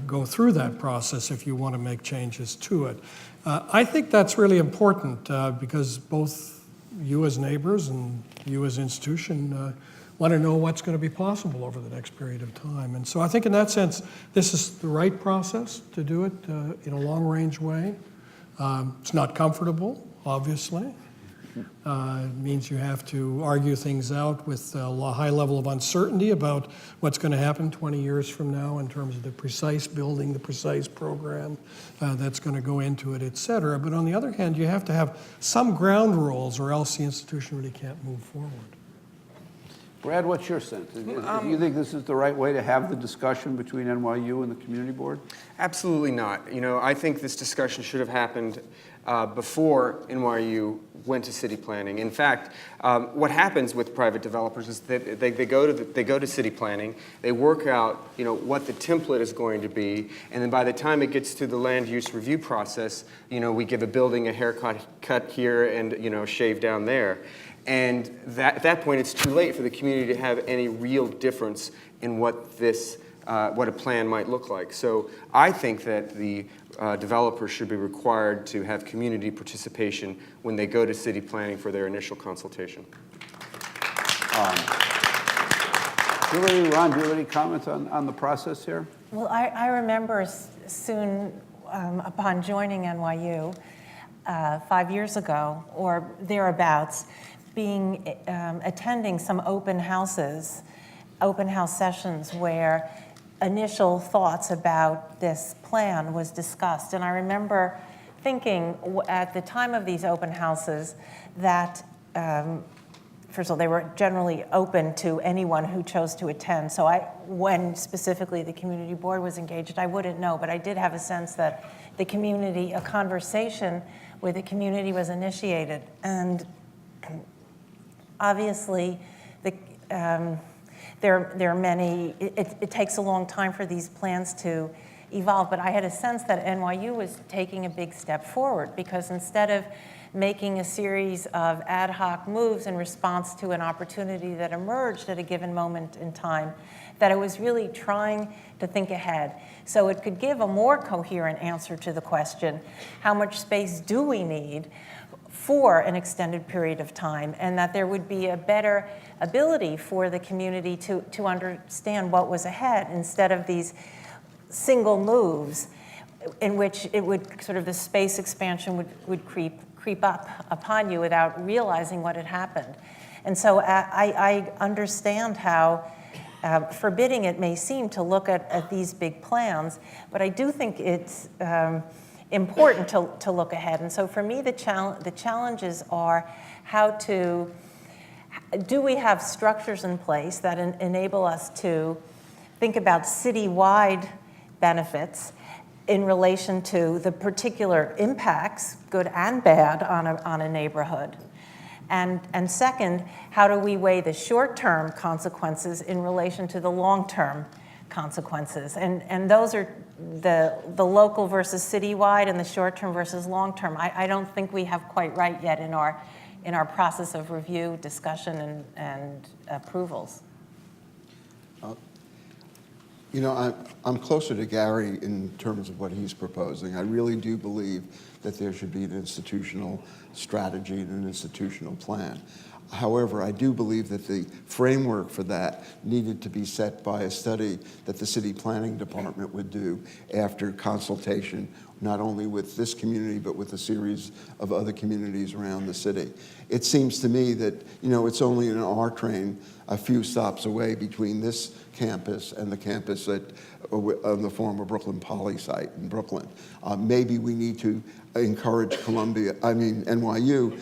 go through that process if you want to make changes to it. I think that's really important because both you as neighbors and you as institution want to know what's going to be possible over the next period of time. And so I think in that sense, this is the right process to do it in a long-range way. It's not comfortable, obviously. It means you have to argue things out with a high level of uncertainty about what's going to happen 20 years from now in terms of the precise building, the precise program that's going to go into it, et cetera. But on the other hand, you have to have some ground rules or else the institution really can't move forward. Brad, what's your sense? Do you think this is the right way to have the discussion between NYU and the community board? Absolutely not. I think this discussion should have happened before NYU went to city planning. In fact, what happens with private developers is that they go to city planning, they work out what the template is going to be, and then by the time it gets to the land use review process, we give a building a haircut here and shave down there. And at that point, it's too late for the community to have any real difference in what a plan might look like. So I think that the developers should be required to have community participation when they go to city planning for their initial consultation. Julie, Ron, do you have any comments on the process here? Well, I remember soon upon joining NYU 5 years ago or thereabouts, attending some open house sessions where initial thoughts about this plan was discussed. And I remember thinking at the time of these open houses that, first of all, they were generally open to anyone who chose to attend. So when specifically the community board was engaged, I wouldn't know, but I did have a sense that a conversation with the community was initiated. And obviously, there are many. It takes a long time for these plans to evolve. But I had a sense that NYU was taking a big step forward, because instead of making a series of ad hoc moves in response to an opportunity that emerged at a given moment in time, that it was really trying to think ahead so it could give a more coherent answer to the question, how much space do we need for an extended period of time, and that there would be a better ability for the community to understand what was ahead, instead of these single moves in which it would sort of the space expansion would creep up upon you without realizing what had happened. And so I understand how forbidding it may seem to look at these big plans, but I do think it's important to look ahead. And so for me, the challenges are do we have structures in place that enable us to think about citywide benefits in relation to the particular impacts, good and bad, on a neighborhood? And second, how do we weigh the short-term consequences in relation to the long-term consequences? And those are the local versus citywide, and the short-term versus long-term. I don't think we have quite right yet in our process of review, discussion, and approvals. You know, I'm closer to Gary in terms of what he's proposing. I really do believe that there should be an institutional strategy and an institutional plan. However, I do believe that the framework for that needed to be set by a study that the city planning department would do after consultation, not only with this community, but with a series of other communities around the city. It seems to me that, you know, it's only an R train a few stops away between this campus and the campus of the former Brooklyn Poly site in Brooklyn. Maybe we need to encourage NYU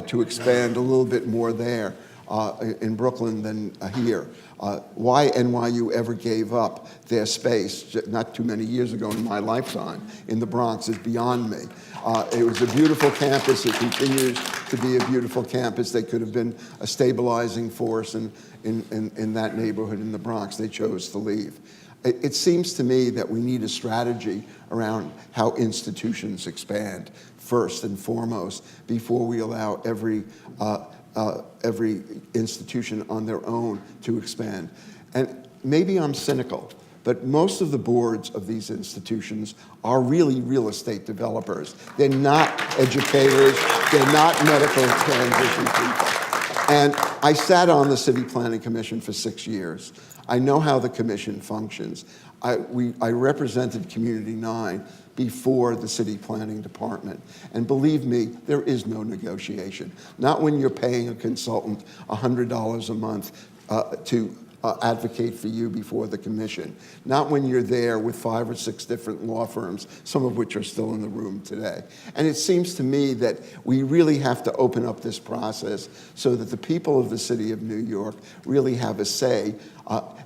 to expand a little bit more there in Brooklyn than here. Why NYU ever gave up their space not too many years ago in my lifetime in the Bronx is beyond me. It was a beautiful campus. It continues to be a beautiful campus. They could have been a stabilizing force in that neighborhood in the Bronx. They chose to leave. It seems to me that we need a strategy around how institutions expand first and foremost before we allow every institution on their own to expand. And maybe I'm cynical, but most of the boards of these institutions are really real estate developers. They're not educators, they're not medical transition people. And I sat on the City Planning Commission for 6 years. I know how the commission functions. I represented Community 9 before the city planning department. And believe me, there is no negotiation. Not when you're paying a consultant $100 a month to advocate for you before the commission. Not when you're there with 5 or 6 different law firms, some of which are still in the room today. And it seems to me that we really have to open up this process so that the people of the city of New York really have a say,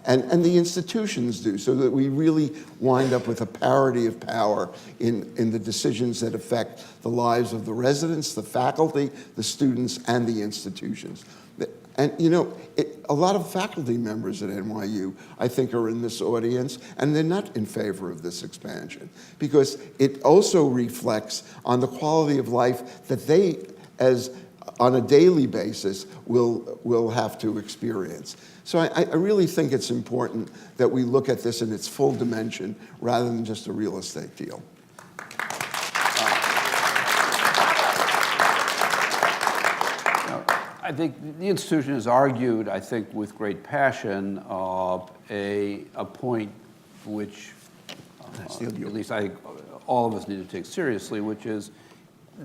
and the institutions do, so that we really wind up with a parity of power in the decisions that affect the lives of the residents, the faculty, the students, and the institutions. And you know, a lot of faculty members at NYU, I think, are in this audience, and they're not in favor of this expansion, because it also reflects on the quality of life that they, as on a daily basis, will have to experience. So I really think it's important that we look at this in its full dimension rather than just a real estate deal. I think the institution has argued, I think, with great passion, a point which at least I think all of us need to take seriously, which is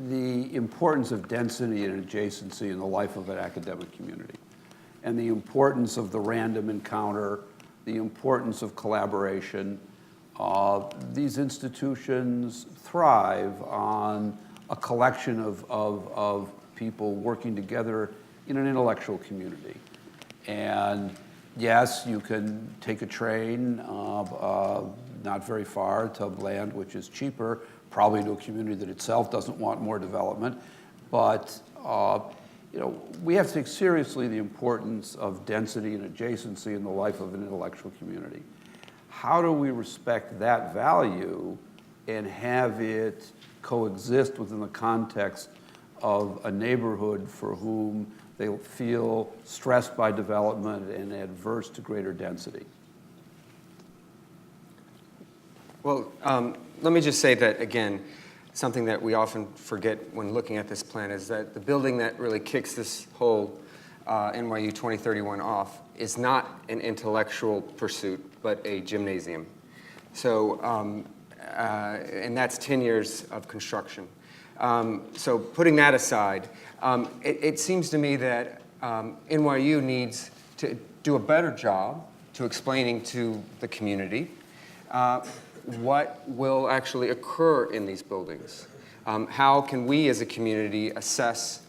the importance of density and adjacency in the life of an academic community, and the importance of the random encounter, the importance of collaboration. These institutions thrive on a collection of people working together in an intellectual community. And yes, you can take a train not very far to land which is cheaper, probably to a community that itself doesn't want more development. But you know, we have to take seriously the importance of density and adjacency in the life of an intellectual community. how do we respect that value and have it coexist within the context of a neighborhood for whom they feel stressed by development and adverse to greater density? Well, let me just say that, again, something that we often forget when looking at this plan is that the building that really kicks this whole NYU 2031 off is not an intellectual pursuit, but a gymnasium. So, and that's 10 years of construction. So putting that aside, it seems to me that NYU needs to do a better job to explaining to the community what will actually occur in these buildings. How can we as a community assess,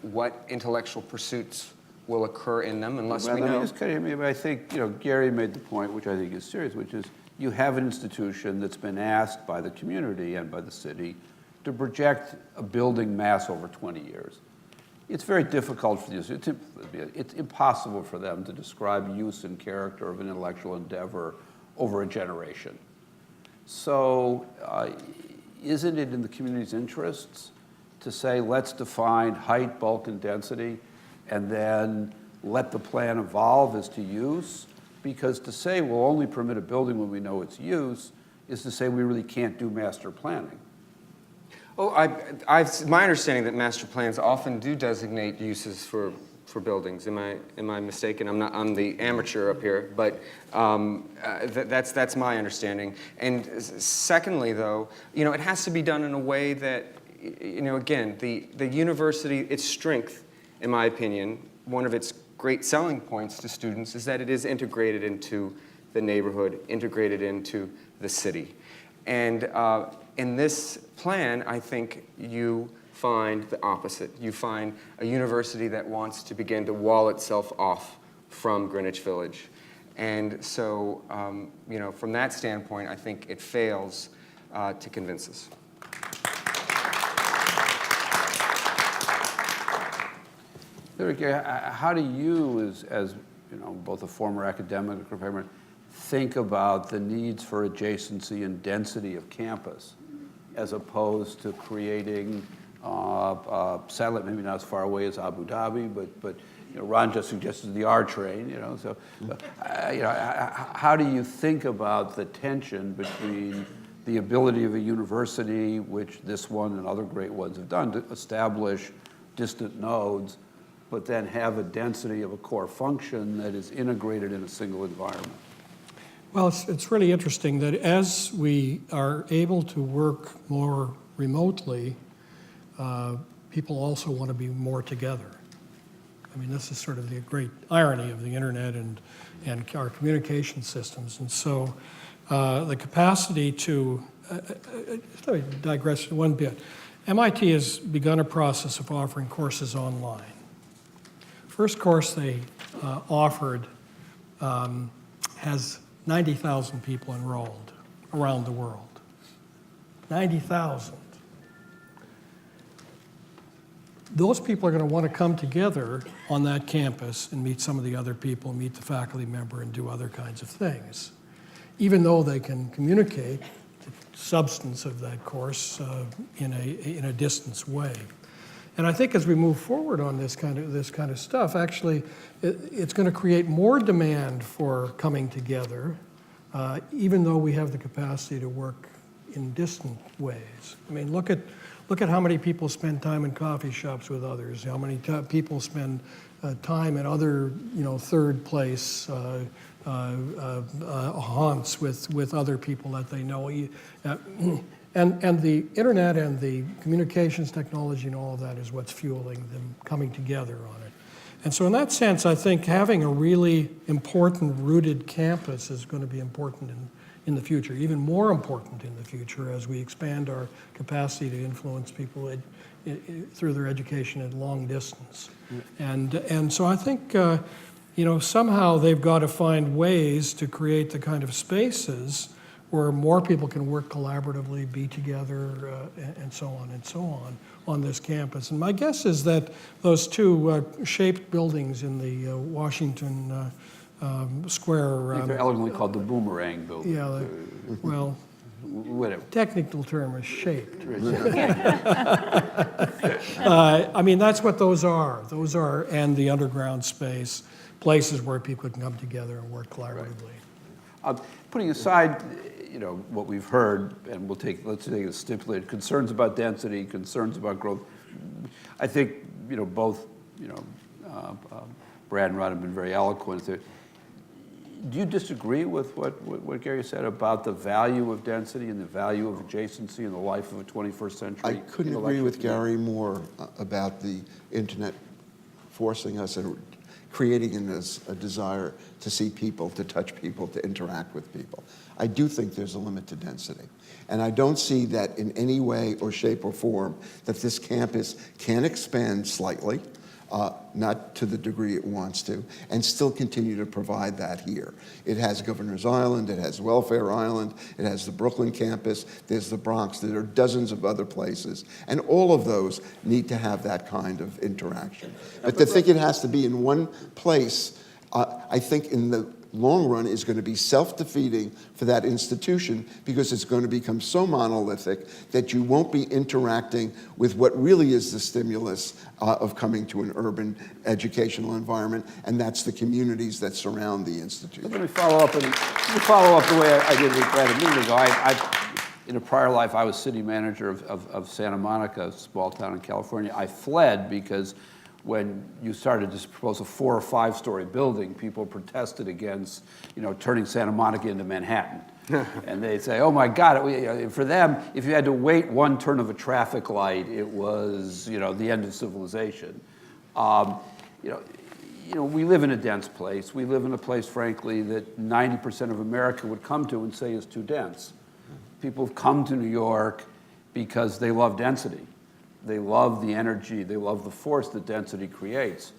what intellectual pursuits will occur in them unless we know? Let me just cut in. I think, Gary made the point, which I think is serious, which is you have an institution that's been asked by the community and by the city to project a building mass over 20 years. It's very difficult for these, it's impossible for them to describe use and character of an intellectual endeavor over a generation. So isn't it in the community's interests to say, let's define height, bulk, and density, and then let the plan evolve as to use? Because to say we'll only permit a building when we know its use is to say we really can't do master planning. Oh, my understanding that master plans often do designate uses for buildings. Am I mistaken? I'm the amateur up here, but that's my understanding. And secondly, though, it has to be done in a way that, again, the university, its strength, in my opinion, one of its great selling points to students is that it is integrated into the neighborhood, integrated into the city. And in this plan, I think you find the opposite. You find a university that wants to begin to wall itself off from Greenwich Village. And so, from that standpoint, I think it fails to convince us. How do you, as both a former academic and a professor, think about the needs for adjacency and density of campus, as opposed to creating satellite, maybe not as far away as Abu Dhabi, but Ron just suggested the R train. So how do you think about the tension between the ability of a university, which this one and other great ones have done, to establish distant nodes, but then have a density of a core function that is integrated in a single environment? Well, it's really interesting that as we are able to work more remotely, people also want to be more together. I mean, this is sort of the great irony of the internet and our communication systems. And so the capacity to, let me digress one bit. MIT has begun a process of offering courses online. First course they offered has 90,000 people enrolled around the world. 90,000. Those people are going to want to come together on that campus and meet some of the other people, meet the faculty member, and do other kinds of things. Even though they can communicate the substance of that course in a distance way. And I think as we move forward on this kind of stuff, actually, it's going to create more demand for coming together, even though we have the capacity to work in distant ways. I mean, look at how many people spend time in coffee shops with others. How many people spend time at other, third place haunts with other people that they know. And the internet and the communications technology and all of that is what's fueling them coming together on it. And so in that sense, I think having a really important rooted campus is going to be important in the future, even more important in the future as we expand our capacity to influence people through their education at long distance. And so I think, somehow they've got to find ways to create the kind of spaces where more people can work collaboratively, be together, and so on this campus. And my guess is that those two shaped buildings in the Washington square. I think they're elegantly called the boomerang building. Yeah, well, Whatever. technical term is shaped. I mean, that's what those are. Those are, and the underground space, places where people can come together and work collaboratively. Putting aside, what we've heard, and let's take it as stipulated, concerns about density, concerns about growth. I think, both, Brad and Ron have been very eloquent. Do you disagree with what Gary said about the value of density and the value of adjacency in the life of a 21st century? I couldn't agree with Gary more about the internet forcing us and creating in us a desire to see people, to touch people, to interact with people. I do think there's a limit to density. And I don't see that in any way or shape or form that this campus can expand slightly, not to the degree it wants to, and still continue to provide that here. It has Governor's Island, it has Welfare Island, it has the Brooklyn campus, there's the Bronx, there are dozens of other places, and all of those need to have that kind of interaction. But to think it has to be in one place, I think in the long run is going to be self-defeating for that institution, because it's going to become so monolithic that you won't be interacting with what really is the stimulus of coming to an urban educational environment, and that's the communities that surround the institution. Let me follow up the way I did with Brad a minute ago. In a prior life, I was city manager of Santa Monica, a small town in California. I fled because when you started to propose a 4 or 5 story building, people protested against, turning Santa Monica into Manhattan. And they say, oh my God, for them, if you had to wait one turn of a traffic light, it was, the end of civilization. We live in a dense place. We live in a place, frankly, that 90% of America would come to and say is too dense. People have come to New York because they love density. They love the energy, they love the force that density creates.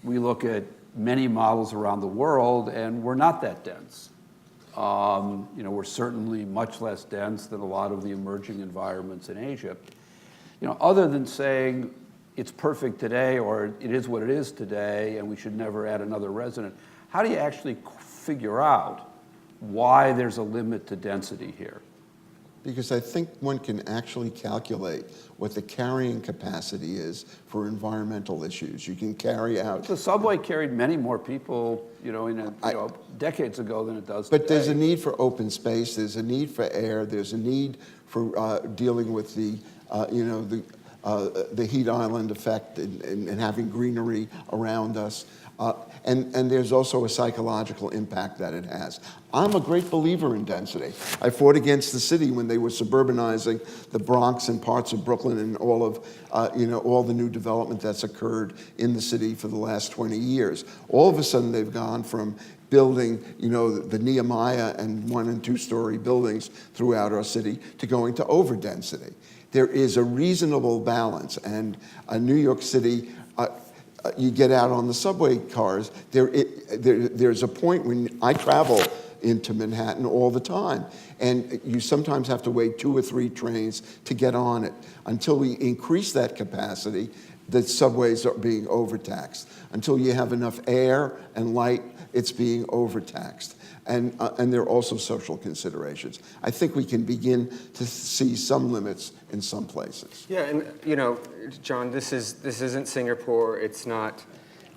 We look at many models around the world and we're not that dense. We're certainly much less dense than a lot of the emerging environments in Asia. Other than saying it's perfect today or it is what it is today and we should never add another resident, how do you actually figure out why there's a limit to density here? Because I think one can actually calculate what the carrying capacity is for environmental issues. You can carry out... The subway carried many more people, decades ago than it does today. But there's a need for open space, there's a need for air, there's a need for dealing with the heat island effect and having greenery around us. And there's also a psychological impact that it has. I'm a great believer in density. I fought against the city when they were suburbanizing the Bronx and parts of Brooklyn and all of, all the new development that's occurred in the city for the last 20 years. All of a sudden they've gone from building, the Nehemiah and 1 and 2 story buildings throughout our city to going to overdensity. There is a reasonable balance, and New York City, you get out on the subway cars, there's a point when I travel into Manhattan all the time, and you sometimes have to wait 2 or 3 trains to get on it. Until we increase that capacity, the subways are being overtaxed. Until you have enough air and light, it's being overtaxed. And there are also social considerations. I think we can begin to see some limits in some places. Yeah, and John, this isn't Singapore. It's not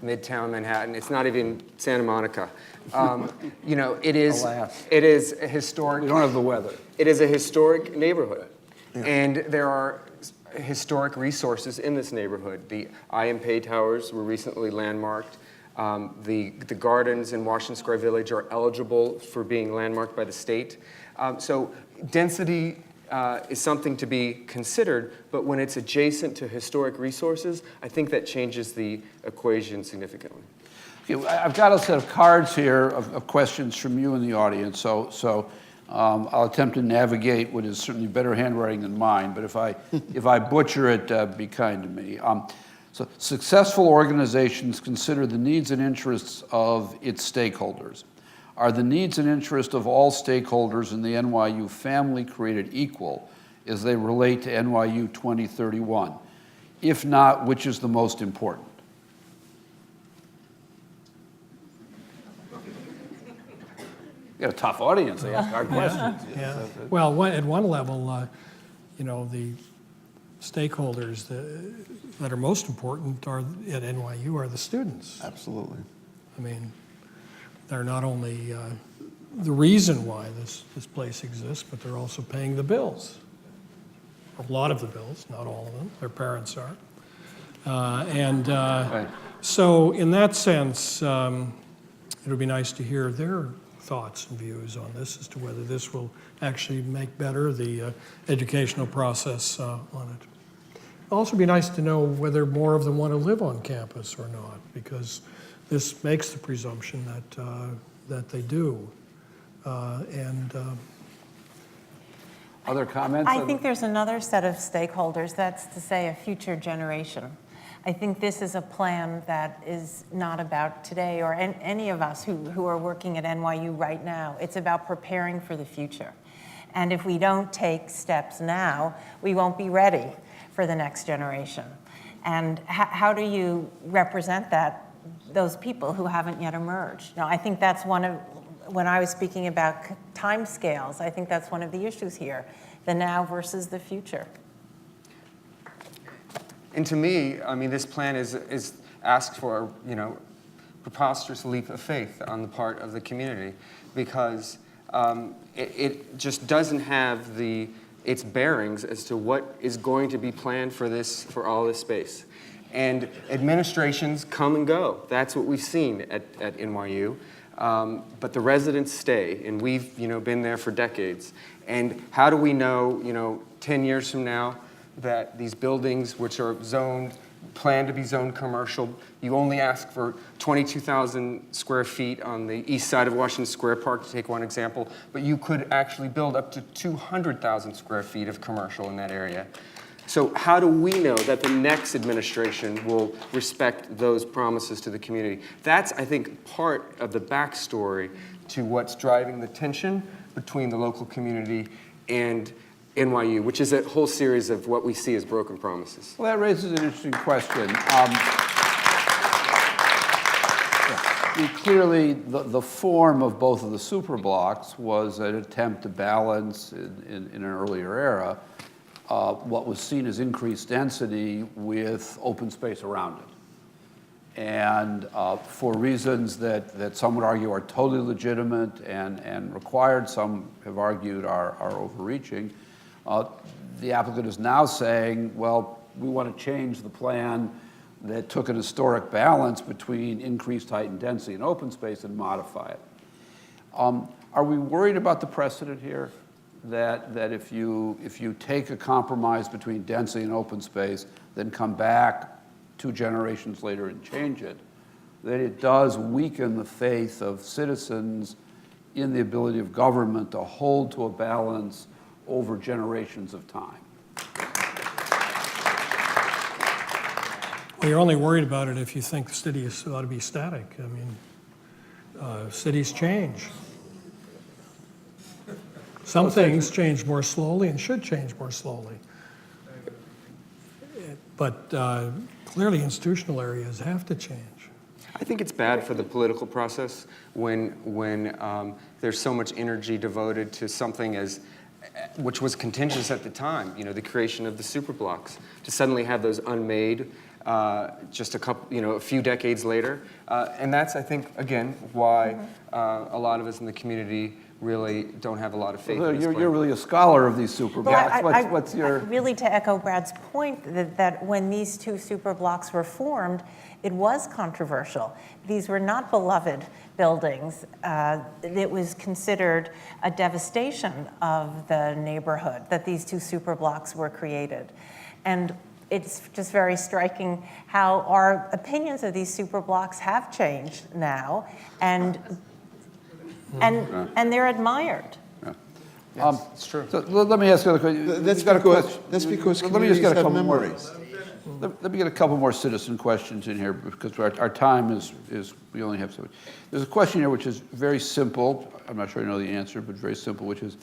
Midtown Manhattan. It's not even Santa Monica. It is. Alas. It is a historic. We don't have the weather. It is a historic neighborhood, and there are historic resources in this neighborhood. The IMP Towers were recently landmarked. The gardens in Washington Square Village are eligible for being landmarked by the state. So density is something to be considered, but when it's adjacent to historic resources, I think that changes the equation significantly. Okay, I've got a set of cards here of questions from you in the audience, so I'll attempt to navigate what is certainly better handwriting than mine, but if I butcher it, be kind to me. So successful organizations consider the needs and interests of its stakeholders. Are the needs and interests of all stakeholders in the NYU family created equal as they relate to NYU 2031? If not, which is the most important? You got a tough audience, they ask hard questions. Yeah. Well, at one level, you know, the stakeholders that are most important are at NYU are the students. Absolutely. I mean, they're not only the reason why this place exists, but they're also paying the bills. A lot of the bills, not all of them. Their parents are. Right. So in that sense, it would be nice to hear their thoughts and views on this as to whether this will actually make better the educational process on it. It'll also be nice to know whether more of them want to live on campus or not, because this makes the presumption that they do. Other comments? I think there's another set of stakeholders, that's to say a future generation. I think this is a plan that is not about today or any of us who are working at NYU right now. It's about preparing for the future. And if we don't take steps now, we won't be ready for the next generation. And how do you represent those people who haven't yet emerged? Now, I think that's when I was speaking about time scales, I think that's one of the issues here, the now versus the future. And to me, I mean, this plan is asks for, you know, preposterous leap of faith on the part of the community, because it just doesn't have its bearings as to what is going to be planned for all this space. And administrations come and go. That's what we've seen at NYU. But the residents stay, and we've, you know, been there for decades. And how do we know, you know, 10 years from now, that these buildings, which are planned to be zoned commercial, you only ask for 22,000 square feet on the east side of Washington Square Park, to take one example, but you could actually build up to 200,000 square feet of commercial in that area. So how do we know that the next administration will respect those promises to the community? That's, I think, part of the backstory to what's driving the tension between the local community and NYU, which is a whole series of what we see as broken promises. Well, that raises an interesting question. Clearly, the form of both of the superblocks was an attempt to balance, in an earlier era, what was seen as increased density with open space around it. And for reasons that some would argue are totally legitimate and required, some have argued are overreaching, the applicant is now saying, well, we want to change the plan that took an historic balance between increased height and density and open space and modify it. Are we worried about the precedent here? That if you take a compromise between density and open space, then come back 2 generations later and change it, that it does weaken the faith of citizens in the ability of government to hold to a balance over generations of time? Well, you're only worried about it if you think the city ought to be static. I mean, cities change. Some things change more slowly and should change more slowly. But clearly institutional areas have to change. I think it's bad for the political process when there's so much energy devoted to something which was contentious at the time, you know, the creation of the superblocks, to suddenly have those unmade just a few decades later. And that's, I think, again, why a lot of us in the community really don't have a lot of faith in this plan. You're really a scholar of these superblocks. Well, What's your... Really, to echo Brad's point, that when these 2 superblocks were formed, it was controversial. These were not beloved buildings. It was considered a devastation of the neighborhood that these 2 superblocks were created. And it's just very striking how our opinions of these superblocks have changed now, and they're admired. It's true. So let me ask you another question. That's because Let me just get a communities have couple more. memories. Let me get a couple more citizen questions in here, because our time is we only have so much. There's a question here which is very simple. I'm not sure I know the answer, but very simple, which is,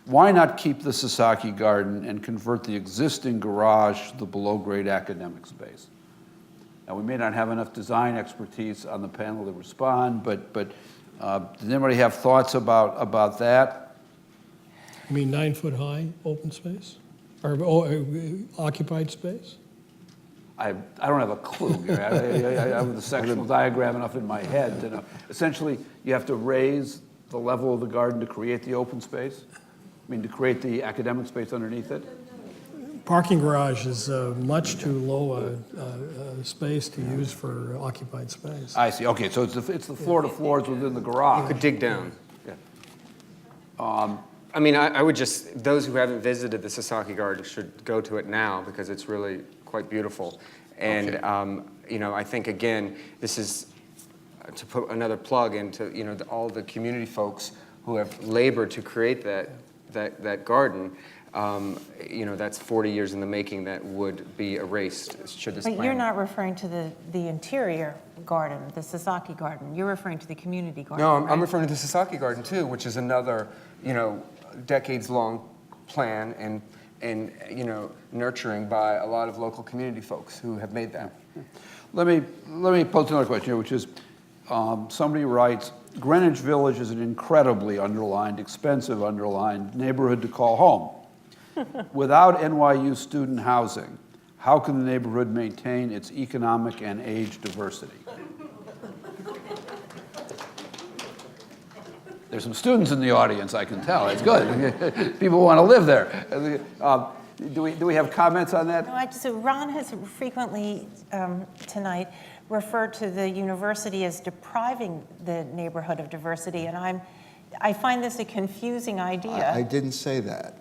why not keep the Sasaki Garden and convert the existing garage to the below-grade academic space? Now, we may not have enough design expertise on the panel to respond, but Does anybody have thoughts about that? You mean 9-foot-high open space? Or occupied space? I don't have a clue. I have the sectional diagram enough in my head to know. Essentially, you have to raise the level of the garden to create the open space? I mean, to create the academic space underneath it? Parking garage is much too low a space to use for occupied space. I see. Okay, so it's the floor to floors within the garage. You could dig down. Yeah. I mean, I would just, those who haven't visited the Sasaki Garden should go to it now because it's really quite beautiful. And, Okay. you know, I think, again, this is to put another plug into, you know, all the community folks who have labored to create that garden. You know, that's 40 years in the making that would be erased should this But plan. you're not referring to the interior garden, the Sasaki garden. You're referring to the community garden, No, I'm right? referring to the Sasaki Garden too, which is another, you know, decades-long plan and you know, nurturing by a lot of local community folks who have made that. Let me pose another question here, which is, somebody writes, Greenwich Village is an incredibly underlined, expensive underlined neighborhood to call home. Without NYU student housing, how can the neighborhood maintain its economic and age diversity? There's some students in the audience, I can tell. It's good. People want to live there. Do we have comments on that? No, Ron has frequently tonight referred to the university as depriving the neighborhood of diversity, and I find this a confusing idea. I didn't say that.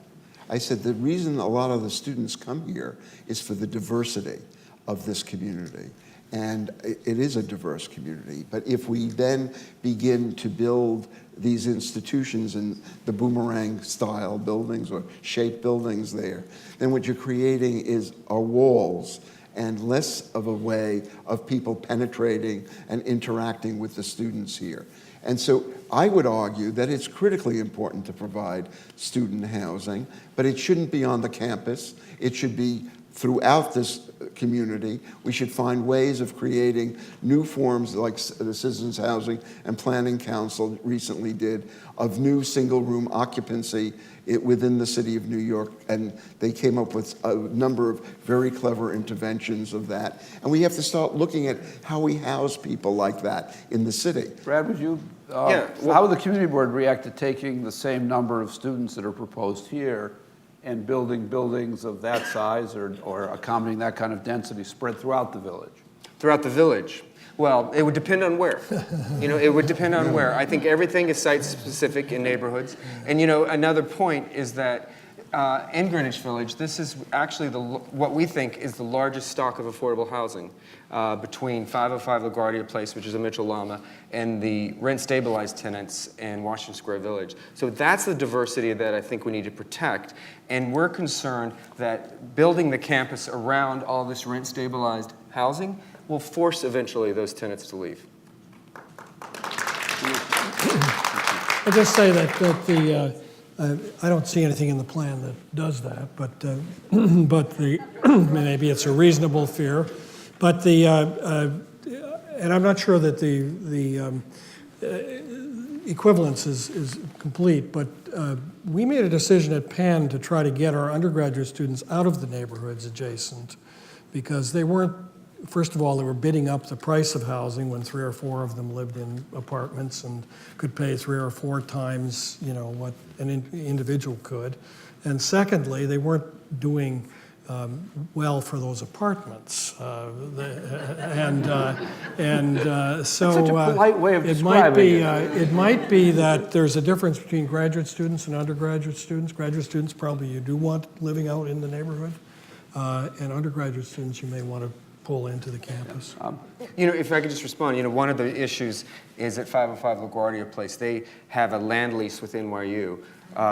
I said the reason a lot of the students come here is for the diversity of this community. And it is a diverse community. But if we then begin to build these institutions in the boomerang style buildings or shaped buildings there, then what you're creating are walls and less of a way of people penetrating and interacting with the students here. And so I would argue that it's critically important to provide student housing, but it shouldn't be on the campus. It should be throughout this community. We should find ways of creating new forms like the Citizens Housing and Planning Council recently did of new single-room occupancy within the city of New York, and they came up with a number of very clever interventions of that. And we have to start looking at how we house people like that in the city. Brad, would you, Yeah, well- how would the community board react to taking the same number of students that are proposed here and building buildings of that size or accommodating that kind of density spread throughout the village? Throughout the village. Well, it would depend on where. You know, it would depend on where. I think everything is site-specific in neighborhoods. And, you know, another point is that in Greenwich Village, this is actually what we think is the largest stock of affordable housing between 505 LaGuardia Place, which is a Mitchell Llama, and the rent-stabilized tenants in Washington Square Village. So that's the diversity that I think we need to protect. And we're concerned that building the campus around all this rent-stabilized housing will force eventually those tenants to leave. I'll just say that I don't see anything in the plan that does that, but maybe it's a reasonable fear. But and I'm not sure that the equivalence is complete, but we made a decision at Penn to try to get our undergraduate students out of the neighborhoods adjacent because they weren't. First of all, they were bidding up the price of housing when 3 or 4 of them lived in apartments and could pay 3 or 4 times, you know, what an individual could. And secondly, they weren't doing well for those apartments. So Such a polite way of describing it. It might be that there's a difference between graduate students and undergraduate students. Graduate students probably you do want living out in the neighborhood, and undergraduate students you may want to pull into the campus. You know, if I could just respond, you know, one of the issues is at 505 LaGuardia Place, they have a land lease with NYU,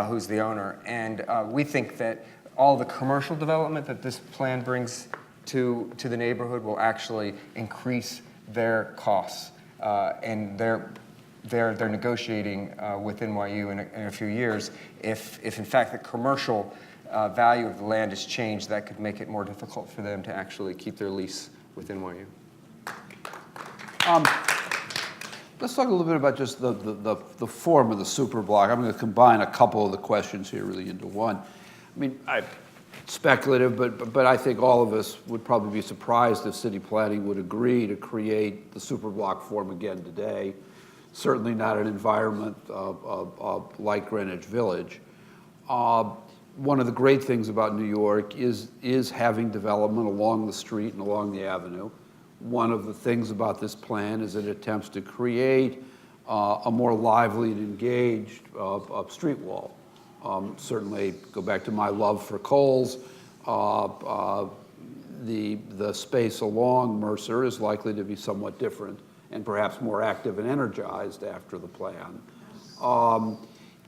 who's the owner, and we think that all the commercial development that this plan brings to the neighborhood will actually increase their costs, and they're negotiating with NYU in a few years. If in fact the commercial value of the land is changed, that could make it more difficult for them to actually keep their lease with NYU. Let's talk a little bit about just the form of the super block. I'm going to combine a couple of the questions here really into one. I mean, speculative, but I think all of us would probably be surprised if city planning would agree to create the super block form again today. Certainly not an environment like Greenwich Village. One of the great things about New York is having development along the street and along the avenue. One of the things about this plan is it attempts to create a more lively and engaged street wall. Certainly, go back to my love for Coles, the space along Mercer is likely to be somewhat different and perhaps more active and energized after the plan.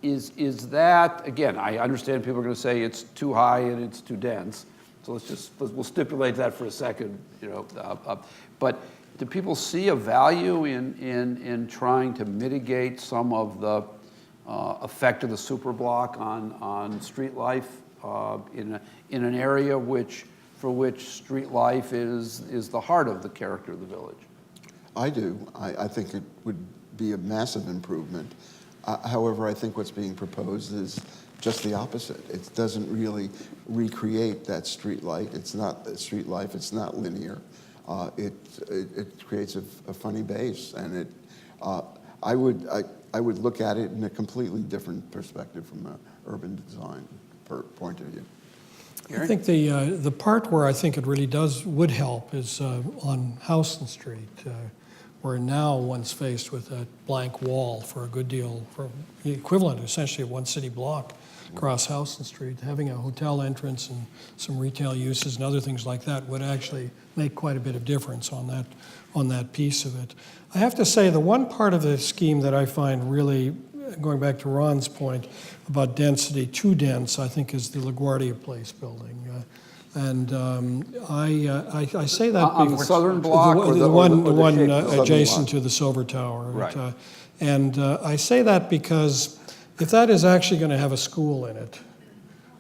Is that, again, I understand people are going to say it's too high and it's too dense, so we'll stipulate that for a second, but do people see a value in trying to mitigate some of the effect of the super block on street life in an area for which street life is the heart of the character of the village? I do. I think it would be a massive improvement. However, I think what's being proposed is just the opposite. It doesn't really recreate that street light. It's not street life. It's not linear. It creates a funny base, and I would look at it in a completely different perspective from an urban design point of view. I think the part where I think it really would help is on Houston Street, where now one's faced with a blank wall for a good deal, for the equivalent essentially of one city block across Houston Street. Having a hotel entrance and some retail uses and other things like that would actually make quite a bit of difference on that piece of it. I have to say the one part of the scheme that I find really, going back to Ron's point about density, too dense, I think, is the LaGuardia Place building. And I say that on the southern block, the one adjacent block to the Silver Tower. Right. And I say that because if that is actually going to have a school in it,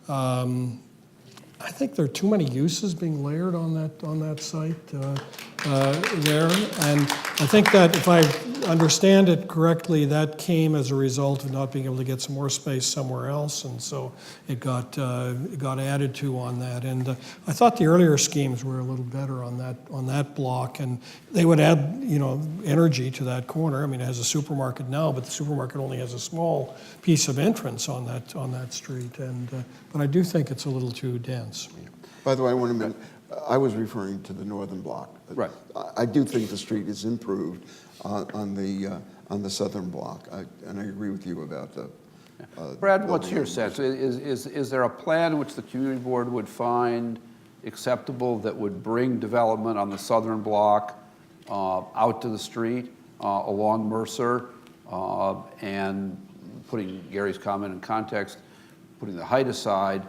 I think there are too many uses being layered on that site there. And I think that if I understand it correctly, that came as a result of not being able to get some more space somewhere else, and so it got added to on that. And I thought the earlier schemes were a little better on that block, and they would add energy to that corner. I mean, it has a supermarket now, but the supermarket only has a small piece of entrance on that street. And but I do think it's a little too dense. By the way, I was referring to the northern block. Right. I do think the street is improved on the southern block, and I agree with you about the. Brad, what's your sense? Is there a plan which the community board would find acceptable that would bring development on the southern block out to the street along Mercer, and putting Gary's comment in context, putting the height aside,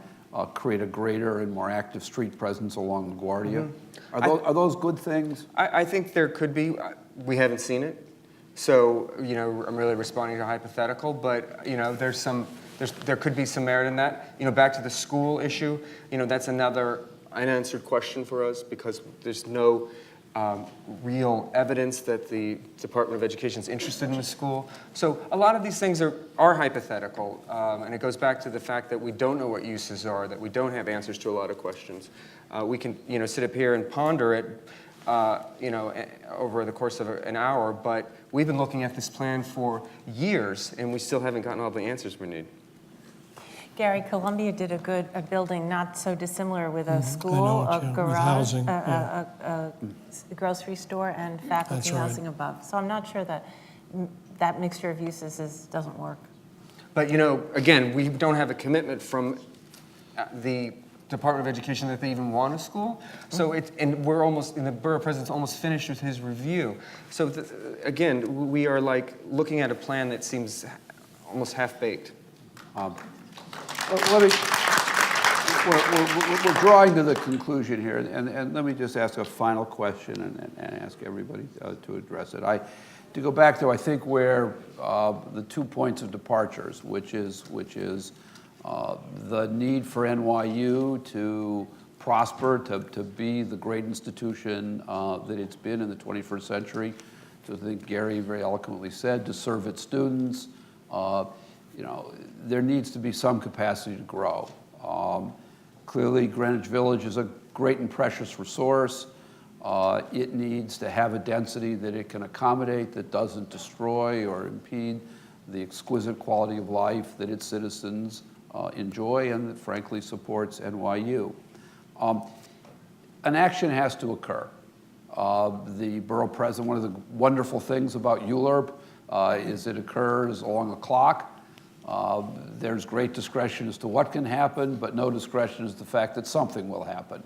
create a greater and more active street presence along LaGuardia? Mm-hmm. Are those good things? I think there could be. We haven't seen it, so I'm really responding to a hypothetical. But there could be some merit in that. Back to the school issue. That's another unanswered question for us because there's no real evidence that the Department of Education is interested in the school. So a lot of these things are hypothetical, and it goes back to the fact that we don't know what uses are, that we don't have answers to a lot of questions. We can sit up here and ponder it over the course of an hour, but we've been looking at this plan for years, and we still haven't gotten all the answers we need. Gary, Columbia did a building not so dissimilar with a school, know it, a with garage, housing, a grocery store, and faculty That's right. housing above. So I'm not sure that mixture of uses doesn't work. But again, we don't have a commitment from the Department of Education that they even want a school. So and we're almost, and the borough president's almost finished with his review. So again, we are like looking at a plan that seems almost half-baked. We're drawing to the conclusion here, and let me just ask a final question and ask everybody to address it. To go back to, I think, where the 2 points of departures, which is the need for NYU to prosper, to be the great institution that it's been in the 21st century, I think Gary very eloquently said, to serve its students. There needs to be some capacity to grow. Clearly, Greenwich Village is a great and precious resource. It needs to have a density that it can accommodate that doesn't destroy or impede the exquisite quality of life that its citizens enjoy and that frankly supports NYU. An action has to occur. The borough president, one of the wonderful things about ULURP is it occurs along a clock. There's great discretion as to what can happen, but no discretion as to the fact that something will happen.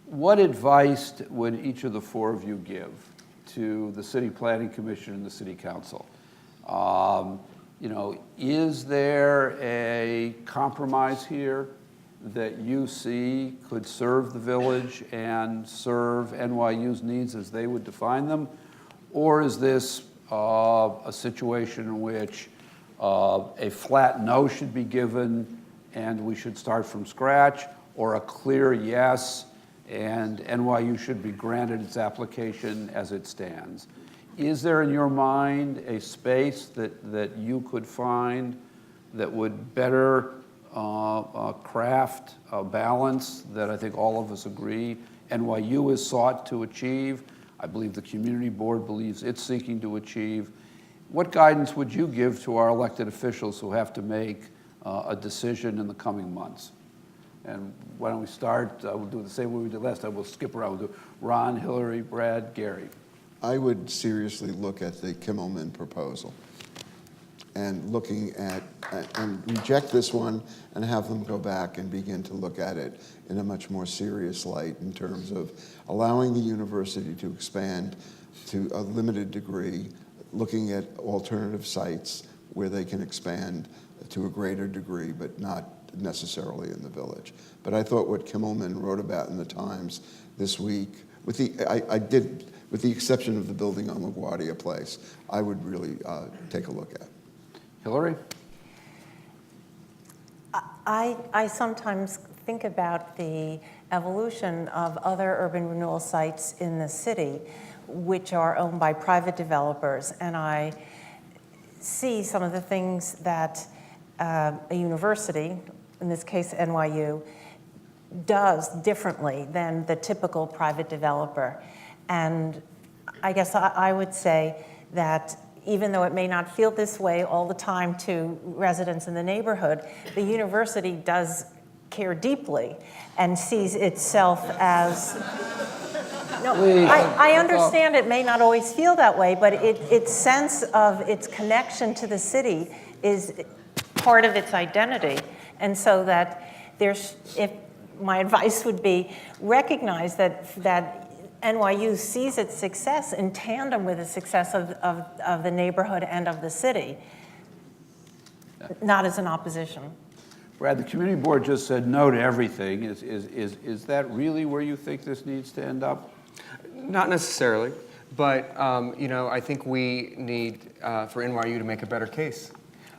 What advice would each of the four of you give to the City Planning Commission and the City Council? Is there a compromise here that you see could serve the village and serve NYU's needs as they would define them? Or is this a situation in which a flat no should be given and we should start from scratch, or a clear yes and NYU should be granted its application as it stands? Is there in your mind a space that you could find that would better craft a balance that I think all of us agree NYU has sought to achieve? I believe the community board believes it's seeking to achieve. What guidance would you give to our elected officials who have to make a decision in the coming months? And why don't we start? We'll do the same way we did last time. We'll skip around. We'll do Ron, Hillary, Brad, Gary. I would seriously look at the Kimmelman proposal and and reject this one and have them go back and begin to look at it in a much more serious light in terms of allowing the university to expand to a limited degree, looking at alternative sites where they can expand to a greater degree, but not necessarily in the village. But I thought what Kimmelman wrote about in the Times this week, with the exception of the building on LaGuardia Place, I would really take a look at. Hillary? I sometimes think about the evolution of other urban renewal sites in the city, which are owned by private developers, and I see some of the things that a university, in this case NYU, does differently than the typical private developer. And I guess I would say that even though it may not feel this way all the time to residents in the neighborhood, the university does care deeply and sees itself as, I understand it may not always feel that way, but its sense of its connection to the city is part of its identity. And so that my advice would be recognize that NYU sees its success in tandem with the success of the neighborhood and of the city, not as an opposition. Brad, the community board just said no to everything. Is that really where you think this needs to end up? Not necessarily, but I think we need for NYU to make a better case.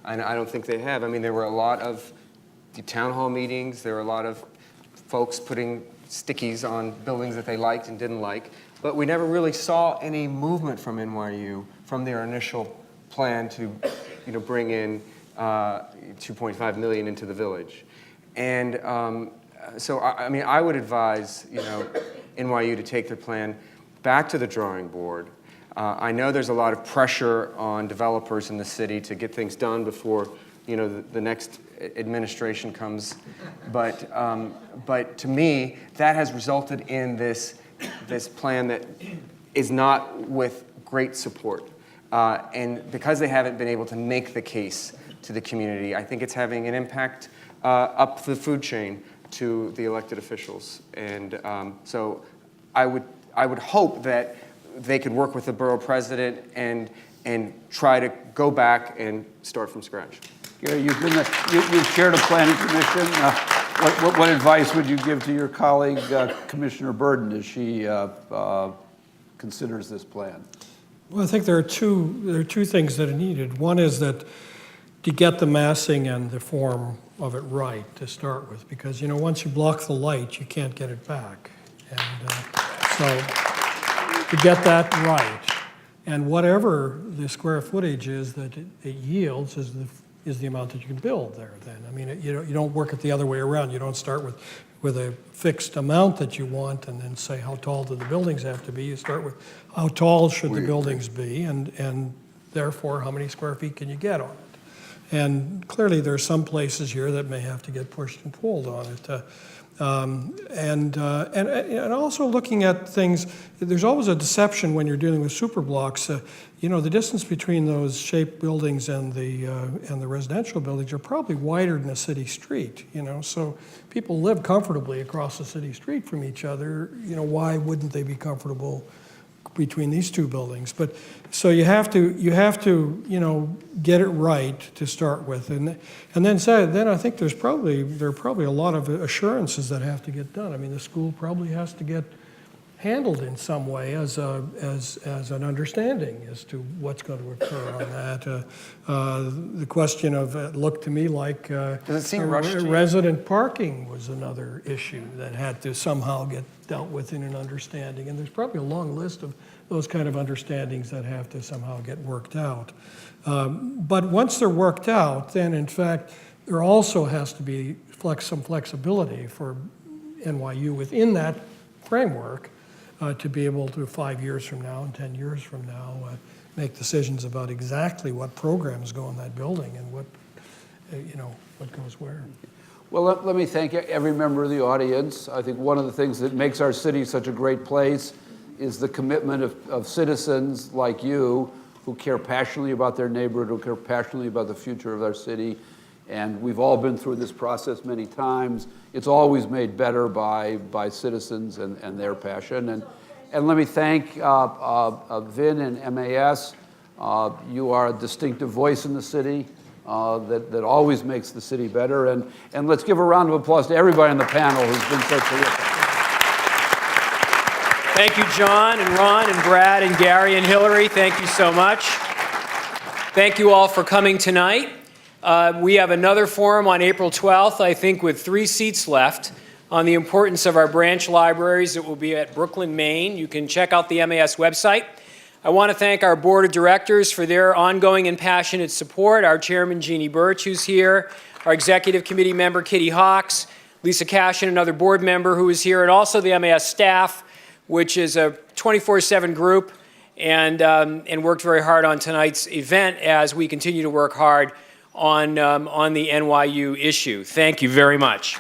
And I don't think they have. I mean, there were a lot of the town hall meetings. There were a lot of folks putting stickies on buildings that they liked and didn't like. But we never really saw any movement from NYU from their initial plan to bring in $2.5 million into the village. And so, I would advise NYU to take their plan back to the drawing board. I know there's a lot of pressure on developers in the city to get things done before the next administration comes, but to me that has resulted in this plan that is not with great support, and because they haven't been able to make the case to the community, I think it's having an impact up the food chain to the elected officials, and so I would hope that they could work with the borough president and try to go back and start from scratch. Gary, you've chaired a planning commission. What advice would you give to your colleague, Commissioner Burden, as she considers this plan? Well, I think there are two things that are needed. One is that to get the massing and the form of it right to start with, because once you block the light, you can't get it back, and so to get that right. And whatever the square footage is that it yields is the amount that you can build there then. I mean, you don't work it the other way around. You don't start with a fixed amount that you want and then say how tall do the buildings have to be. You start with how tall should the buildings be and therefore how many square feet can you get on it. And clearly there are some places here that may have to get pushed and pulled on it. And also looking at things, there's always a deception when you're dealing with super blocks. The distance between those shaped buildings and the residential buildings are probably wider than a city street. So people live comfortably across the city street from each other. Why wouldn't they be comfortable between these two buildings? But so you have to get it right to start with, and then I think there are probably a lot of assurances that have to get done. I mean, the school probably has to get handled in some way as an understanding as to what's going to occur on that. The question of it looked to me like Does it seem rushed to you? resident parking was another issue that had to somehow get dealt with in an understanding, and there's probably a long list of those kind of understandings that have to somehow get worked out. But once they're worked out, then in fact there also has to be some flexibility for NYU within that framework to be able to 5 years from now and 10 years from now make decisions about exactly what programs go in that building and what goes where. Well, let me thank every member of the audience. I think one of the things that makes our city such a great place is the commitment of citizens like you who care passionately about their neighborhood, who care passionately about the future of our city. And we've all been through this process many times. It's always made better by citizens and their passion. And let me thank Vin and MAS. You are a distinctive voice in the city that always makes the city better. And let's give a round of applause to everybody on the panel who's been so terrific. Thank you, John and Ron and Brad and Gary and Hillary. Thank you so much. Thank you all for coming tonight. We have another forum on April 12th, I think, with 3 seats left on the importance of our branch libraries. It will be at Brooklyn, Maine. You can check out the MAS website. I want to thank our board of directors for their ongoing and passionate support, our chairman, Jeannie Birch, who's here, our executive committee member, Kitty Hawks, Lisa Cashin, another board member who is here, and also the MAS staff, which is a 24/7 group, and worked very hard on tonight's event as we continue to work hard on the NYU issue. Thank you very much.